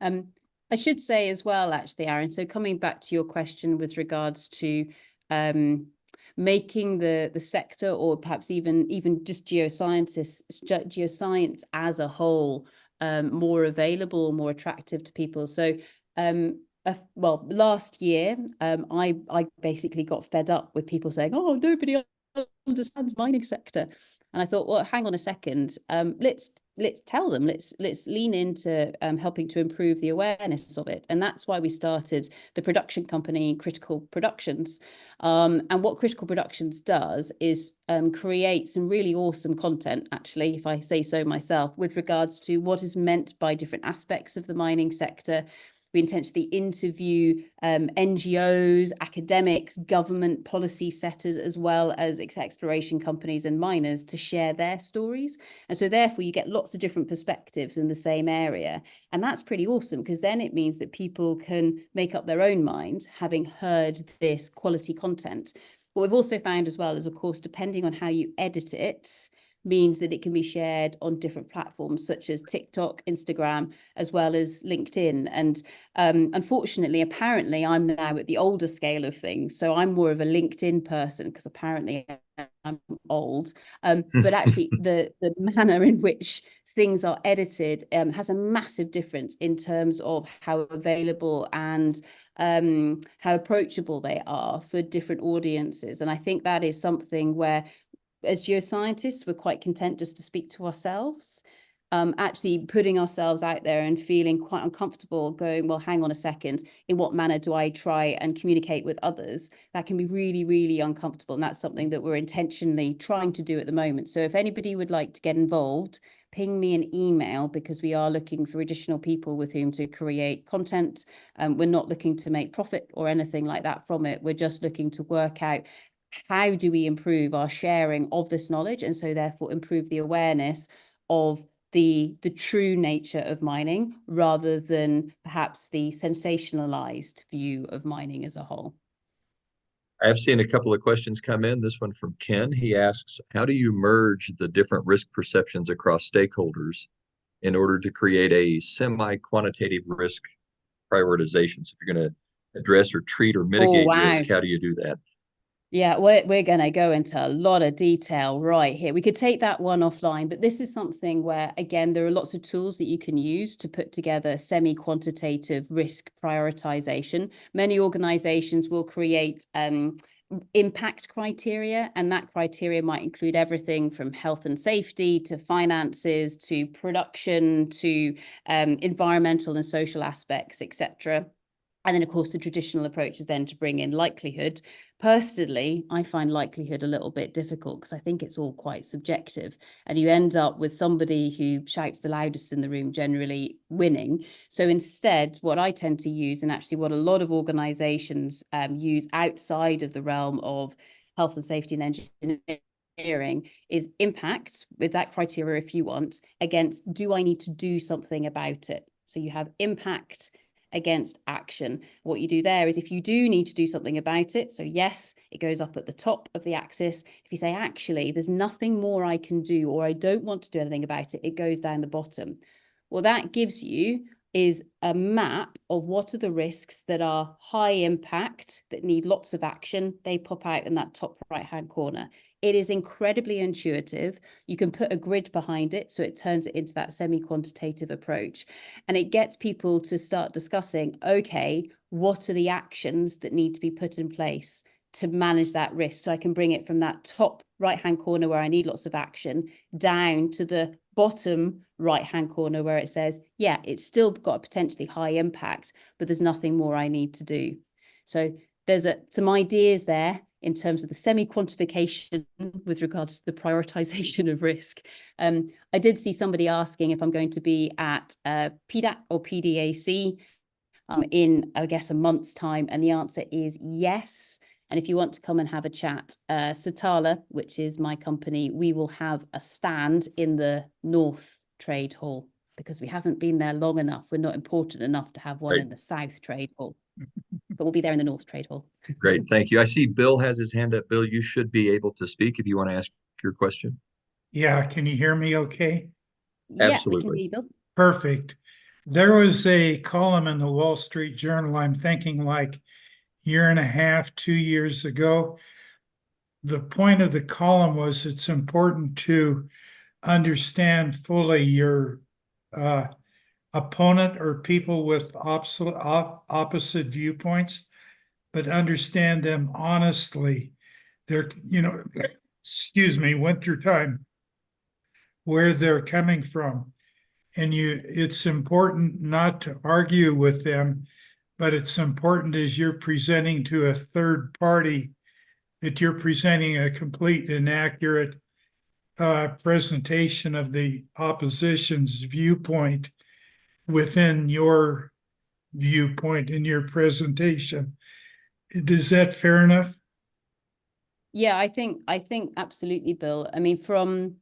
time. I should say as well, actually, Aaron, so coming back to your question with regards to making the sector, or perhaps even just geoscience as a whole, more available, more attractive to people. So well, last year, I basically got fed up with people saying, oh, nobody understands the mining sector. And I thought, well, hang on a second, let's tell them, let's lean into helping to improve the awareness of it. And that's why we started the production company Critical Productions. And what Critical Productions does is create some really awesome content, actually, if I say so myself, with regards to what is meant by different aspects of the mining sector. We intentionally interview NGOs, academics, government policy setters, as well as exploration companies and miners to share their stories. And so therefore you get lots of different perspectives in the same area. And that's pretty awesome, because then it means that people can make up their own minds, having heard this quality content. What we've also found as well is, of course, depending on how you edit it, means that it can be shared on different platforms such as TikTok, Instagram, as well as LinkedIn. And unfortunately, apparently, I'm now at the older scale of things. So I'm more of a LinkedIn person, because apparently I'm old. But actually, the manner in which things are edited has a massive difference in terms of how available and how approachable they are for different audiences. And I think that is something where, as geoscientists, we're quite content just to speak to ourselves. Actually putting ourselves out there and feeling quite uncomfortable going, well, hang on a second, in what manner do I try and communicate with others? That can be really, really uncomfortable. And that's something that we're intentionally trying to do at the moment. So if anybody would like to get involved, ping me an email, because we are looking for additional people with whom to create content. We're not looking to make profit or anything like that from it. We're just looking to work out, how do we improve our sharing of this knowledge, and so therefore improve the awareness of the true nature of mining, rather than perhaps the sensationalized view of mining as a whole. I have seen a couple of questions come in. This one from Ken. He asks, how do you merge the different risk perceptions across stakeholders in order to create a semi-quantitative risk prioritization? So if you're going to address or treat or Oh, mitigate wow. risk, how do you do that? Yeah, we're going to go into a lot of detail right here. We could take that one offline, but this is something where, again, there are lots of tools that you can use to put together semi-quantitative risk prioritization. Many organizations will create impact criteria, and that criteria might include everything from health and safety to finances to production to environmental and social aspects, etc. And then, of course, the traditional approach is then to bring in likelihood. Personally, I find likelihood a little bit difficult because I think it's all quite subjective. And you end up with somebody who shouts the loudest in the room generally winning. So instead, what I tend to use, and actually what a lot of organizations use outside of the realm of health and safety and engineering, is impact with that criteria, if you want, against do I need to do something about it? So you have impact against action. What you do there is if you do need to do something about it, so yes, it goes up at the top of the axis. If you say, actually, there's nothing more I can do, or I don't want to do anything about it, it goes down the bottom. What that gives you is a map of what are the risks that are high impact, that need lots of action. They pop out in that top right-hand corner. It is incredibly intuitive. You can put a grid behind it, so it turns it into that semi-quantitative approach. And it gets people to start discussing, okay, what are the actions that need to be put in place to manage that risk? So I can bring it from that top right-hand corner where I need lots of action down to the bottom right-hand corner where it says, yeah, it's still got a potentially high impact, but there's nothing more I need to do. So there's some ideas there in terms of the semi-quantification with regards to the prioritization of risk. I did see somebody asking if I'm going to be at PDAC or PDAC in, I guess, a month's time. And the answer is yes. And if you want to come and have a chat, Satala, which is my company, we will have a stand in the North Trade Hall because we haven't been there long enough. We're not important enough to have one Right. in the South Trade Hall, but we'll be there in the North Trade Hall. Great. Thank you. I see Bill has his hand up. Bill, you should be able to speak if you want to ask your question. Yeah, can you hear me okay? Yeah, we can Absolutely. hear you, Bill. Perfect. There was a column in the Wall Street Journal, I'm thinking like year and a half, 2 years ago. The point of the column was it's important to understand fully your opponent or people with opposite viewpoints, but understand them honestly. They're, excuse me, wintertime, where they're coming from. And it's important not to argue with them, but it's important as you're presenting to a third party that you're presenting a complete and accurate presentation of the opposition's viewpoint within your viewpoint in your presentation. Is that fair enough? Yeah, I think absolutely, Bill. I mean, from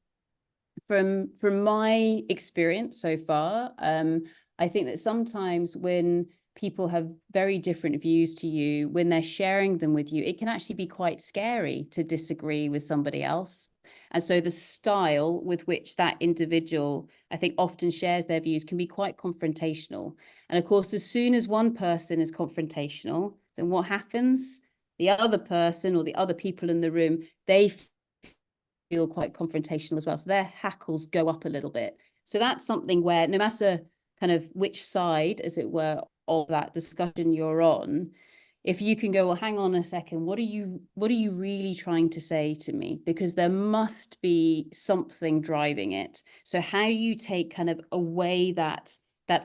my experience so far, I think that sometimes when people have very different views to you, when they're sharing them with you, it can actually be quite scary to disagree with somebody else. And so the style with which that individual, I think, often shares their views can be quite confrontational. And of course, as soon as one person is confrontational, then what happens? The other person or the other people in the room, they feel quite confrontational as well. So their hackles go up a little bit. So that's something where no matter kind of which side, as it were, of that discussion you're on, if you can go, well, hang on a second, what are you really trying to say to me? Because there must be something driving it. So how you take kind of away that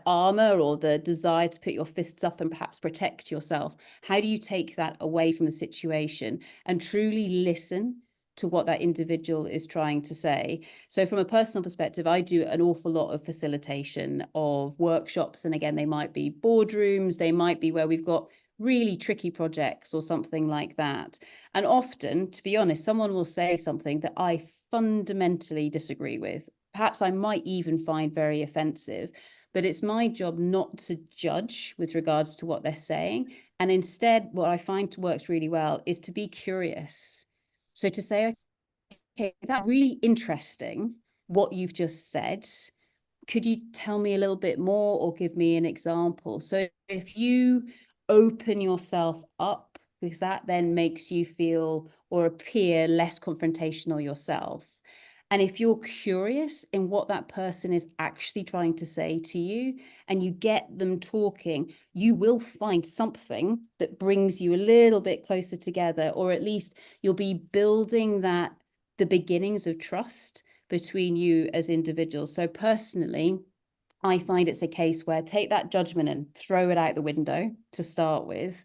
armor or the desire to put your fists up and perhaps protect yourself, how do you take that away from the situation and truly listen to what that individual is trying to say? So from a personal perspective, I do an awful lot of facilitation of workshops. And again, they might be boardrooms, they might be where we've got really tricky projects or something like that. And often, to be honest, someone will say something that I fundamentally disagree with. Perhaps I might even find very offensive. but it's my job not to judge with regards to what they're saying. And instead, what I find works really well is to be curious. So to say, okay, that's really interesting what you've just said. Could you tell me a little bit more or give me an example? So if you open yourself up, because that then makes you feel or appear less confrontational yourself. And if you're curious in what that person is actually trying to say to you, and you get them talking, you will find something that brings you a little bit closer together, or at least you'll be building the beginnings of trust between you as individuals. So personally, I find it's a case where take that judgment and throw it out the window to start with,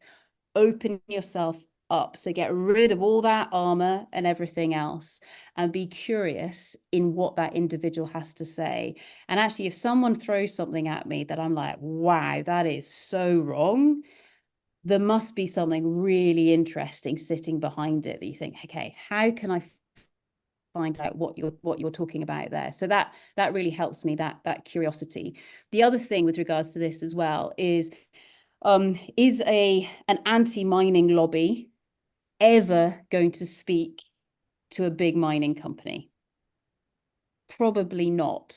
open yourself up. So get rid of all that armor and everything else and be curious in what that individual has to say. And actually, if someone throws something at me that I'm like, wow, that is so wrong, there must be something really interesting sitting behind it that you think, okay, how can I find out what you're talking about there? So that really helps me, that curiosity. The other thing with regards to this as well is an anti-mining lobby ever going to speak to a big mining company? Probably not.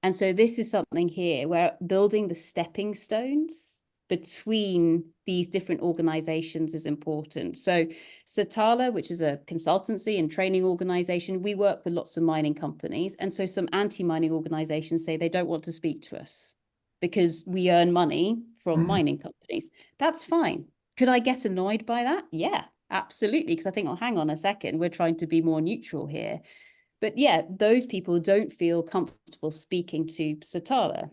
And so this is something here where building the stepping stones between these different organizations is important. So Satala, which is a consultancy and training organization, we work with lots of mining companies. And so some anti-mining organizations say they don't want to speak to us because we earn money from mining companies. That's fine. Could I get annoyed by that? Yeah, absolutely. Because I think, oh, hang on a second, we're trying to be more neutral here. But yeah, those people don't feel comfortable speaking to Satala.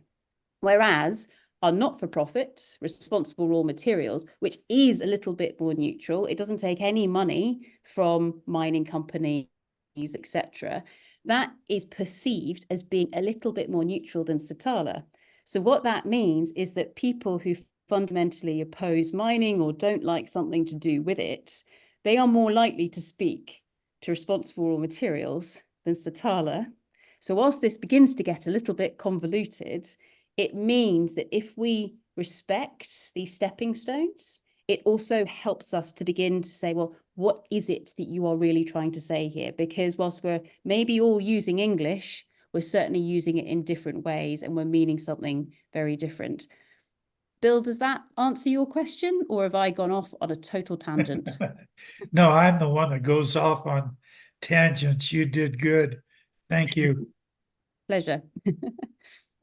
Whereas our not-for-profit responsible raw materials, which is a little bit more neutral, it doesn't take any money from mining companies, etc. That is perceived as being a little bit more neutral than Satala. So what that means is that people who fundamentally oppose mining or don't like something to do with it, they are more likely to speak to responsible raw materials than Satala. So whilst this begins to get a little bit convoluted, it means that if we respect these stepping stones, it also helps us to begin to say, well, what is it that you are really trying to say here? Because whilst we're maybe all using English, we're certainly using it in different ways and we're meaning something very different. Bill, does that answer your question, or have I gone off on a total tangent? No, I'm the one that goes off on tangents. You did good. Thank you. Pleasure.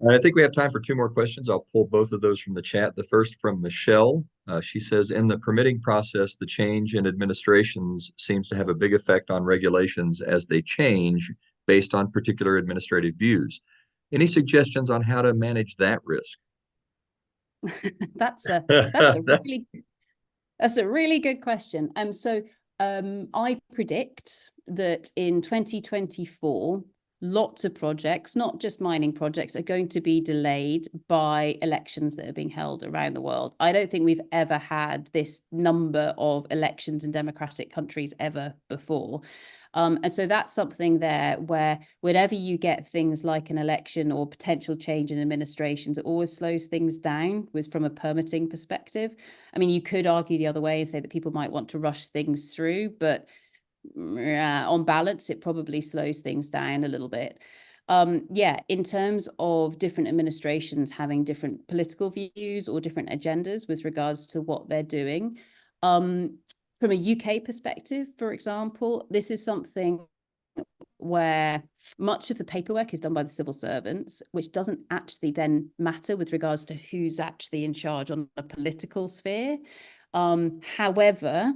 I think we have time for two more questions. I'll pull both of those from the chat. The first from Michelle. She says, in the permitting process, the change in administrations seems to have a big effect on regulations as they change based on particular administrative views. Any suggestions on how to manage that risk? That's a really good question. I predict that in 2024, lots of projects, not just mining projects, are going to be delayed by elections that are being held around the world. I don't think we've ever had this number of elections in democratic countries ever before. And so that's something there where whenever you get things like an election or potential change in administrations, it always slows things down from a permitting perspective. I mean, you could argue the other way and say that people might want to rush things through, but on balance, it probably slows things down a little bit. In terms of different administrations having different political views or different agendas with regards to what they're doing, from a UK perspective, for example, this is something where much of the paperwork is done by the civil servants, which doesn't actually then matter with regards to who's actually in charge on a political sphere. However,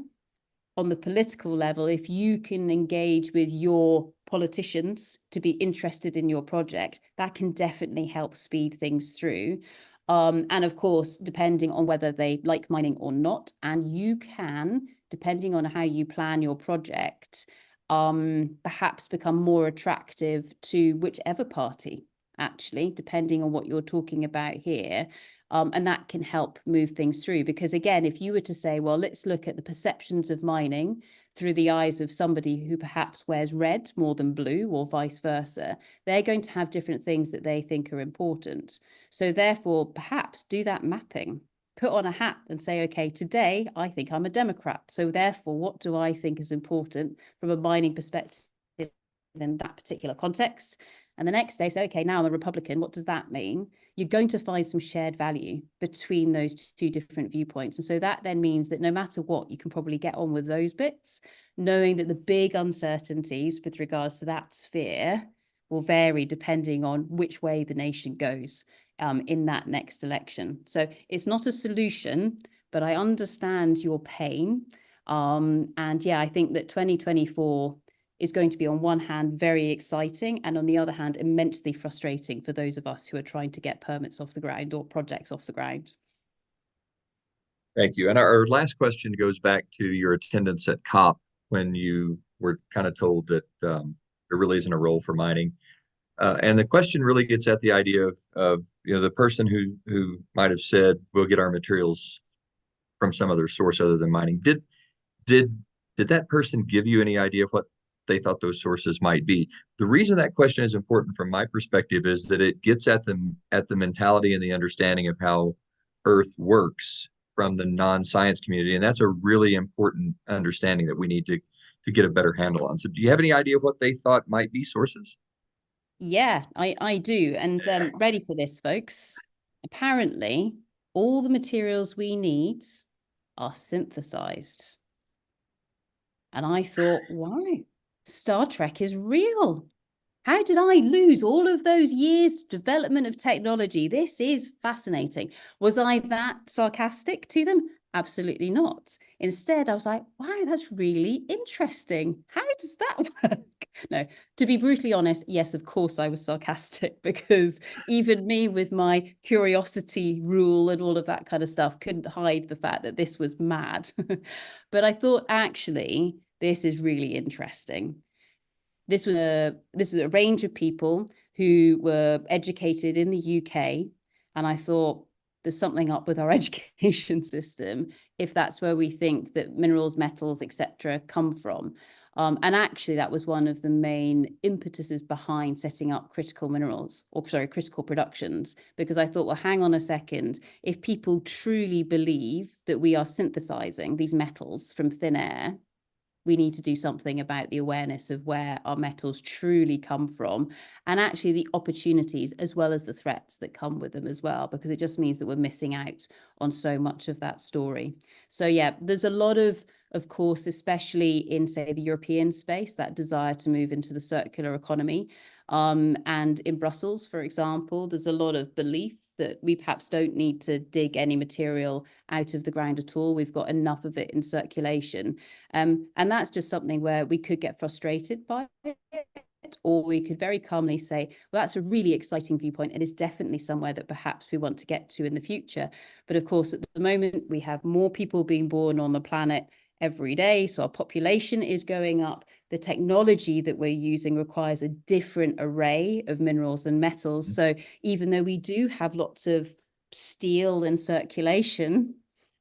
on the political level, if you can engage with your politicians to be interested in your project, that can definitely help speed things through. And of course, depending on whether they like mining or not, and you can, depending on how you plan your project, perhaps become more attractive to whichever party, actually, depending on what you're talking about here. And that can help move things through. Because again, if you were to say, well, let's look at the perceptions of mining through the eyes of somebody who perhaps wears red more than blue or vice versa, they're going to have different things that they think are important. So therefore, perhaps do that mapping. Put on a hat and say, okay, today I think I'm a Democrat. So therefore, what do I think is important from a mining perspective in that particular context? And the next day say, okay, now I'm a Republican. What does that mean? You're going to find some shared value between those two different viewpoints. And so that then means that no matter what, you can probably get on with those bits, knowing that the big uncertainties with regards to that sphere will vary depending on which way the nation goes in that next election. So it's not a solution, but I understand your pain. And yeah, I think that 2024 is going to be on one hand very exciting and on the other hand immensely frustrating for those of us who are trying to get permits off the ground or projects off the ground. Thank you. And our last question goes back to your attendance at COP when you were kind of told that there really isn't a role for mining. And the question really gets at the idea of the person who might have said we'll get our materials from some other source other than mining. Did that person give you any idea of what they thought those sources might be? The reason that question is important from my perspective is that it gets at the mentality and the understanding of how Earth works from the non-science community, and that's a really important understanding that we need to get a better handle on. So, do you have any idea what they thought might be sources? Yeah, I do. And ready for this, folks. Apparently, all the materials we need are synthesized. And I thought, wow, Star Trek is real. How did I lose all of those years of development of technology? This is fascinating. Was I that sarcastic to them? Absolutely not. Instead, I was like, wow, that's really interesting. How does that work? No, to be brutally honest, yes, of course I was sarcastic, because even me with my curiosity rule and all of that kind of stuff couldn't hide the fact that this was mad. But I thought, actually, this is really interesting. This was a range of people who were educated in the UK. And I thought, there's something up with our education system if that's where we think that minerals, metals, etc. come from. And actually, that was one of the main impetuses behind setting up critical minerals, or sorry, critical productions, because I thought, well, hang on a second. If people truly believe that we are synthesizing these metals from thin air, we need to do something about the awareness of where our metals truly come from, and actually the opportunities as well as the threats that come with them as well, because it just means that we're missing out on so much of that story. So yeah, there's a lot of course, especially in, say, the European space, that desire to move into the circular economy. And in Brussels, for example, there's a lot of belief that we perhaps don't need to dig any material out of the ground at all. We've got enough of it in circulation. And that's just something where we could get frustrated by it, or we could very calmly say, well, that's a really exciting viewpoint. It is definitely somewhere that perhaps we want to get to in the future. But of course, at the moment, we have more people being born on the planet every day. So our population is going up. The technology that we're using requires a different array of minerals and metals. So even though we do have lots of steel in circulation,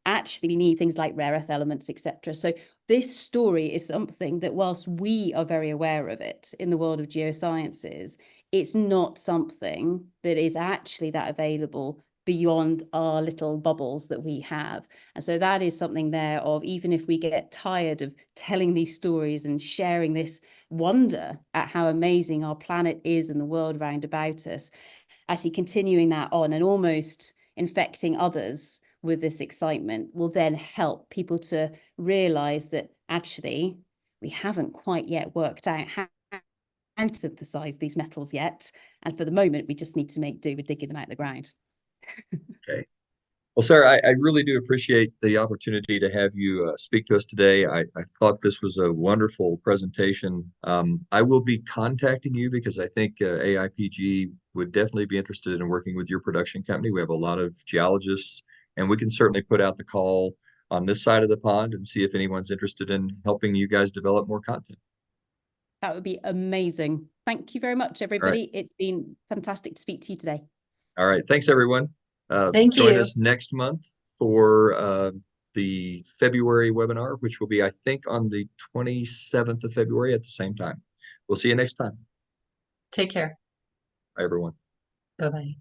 actually we need things like rare earth elements, etc. So this story is something that, whilst we are very aware of it in the world of geosciences, it's not something that is actually that available beyond our little bubbles that we have. And so that is something there of, even if we get tired of telling these stories and sharing this wonder at how amazing our planet is and the world round about us, actually continuing that on and almost infecting others with this excitement will then help people to realize that actually we haven't quite yet worked out how to synthesize these metals yet. And for the moment, we just need to make do with digging them out of the ground. Okay. Well, Sarah, I really do appreciate the opportunity to have you speak to us today. I thought this was a wonderful presentation. I will be contacting you because I think AIPG would definitely be interested in working with your production company. We have a lot of geologists, and we can certainly put out the call on this side of the pond and see if anyone's interested in helping you guys develop more content. That would be amazing. Thank you very much, everybody. It's been fantastic to speak to you today. All right. Thanks, everyone. Thank Join you. us next month for the February webinar, which will be, I think, on the 27th of February at the same time. We'll see you next time. Take care. Bye, everyone. Bye-bye.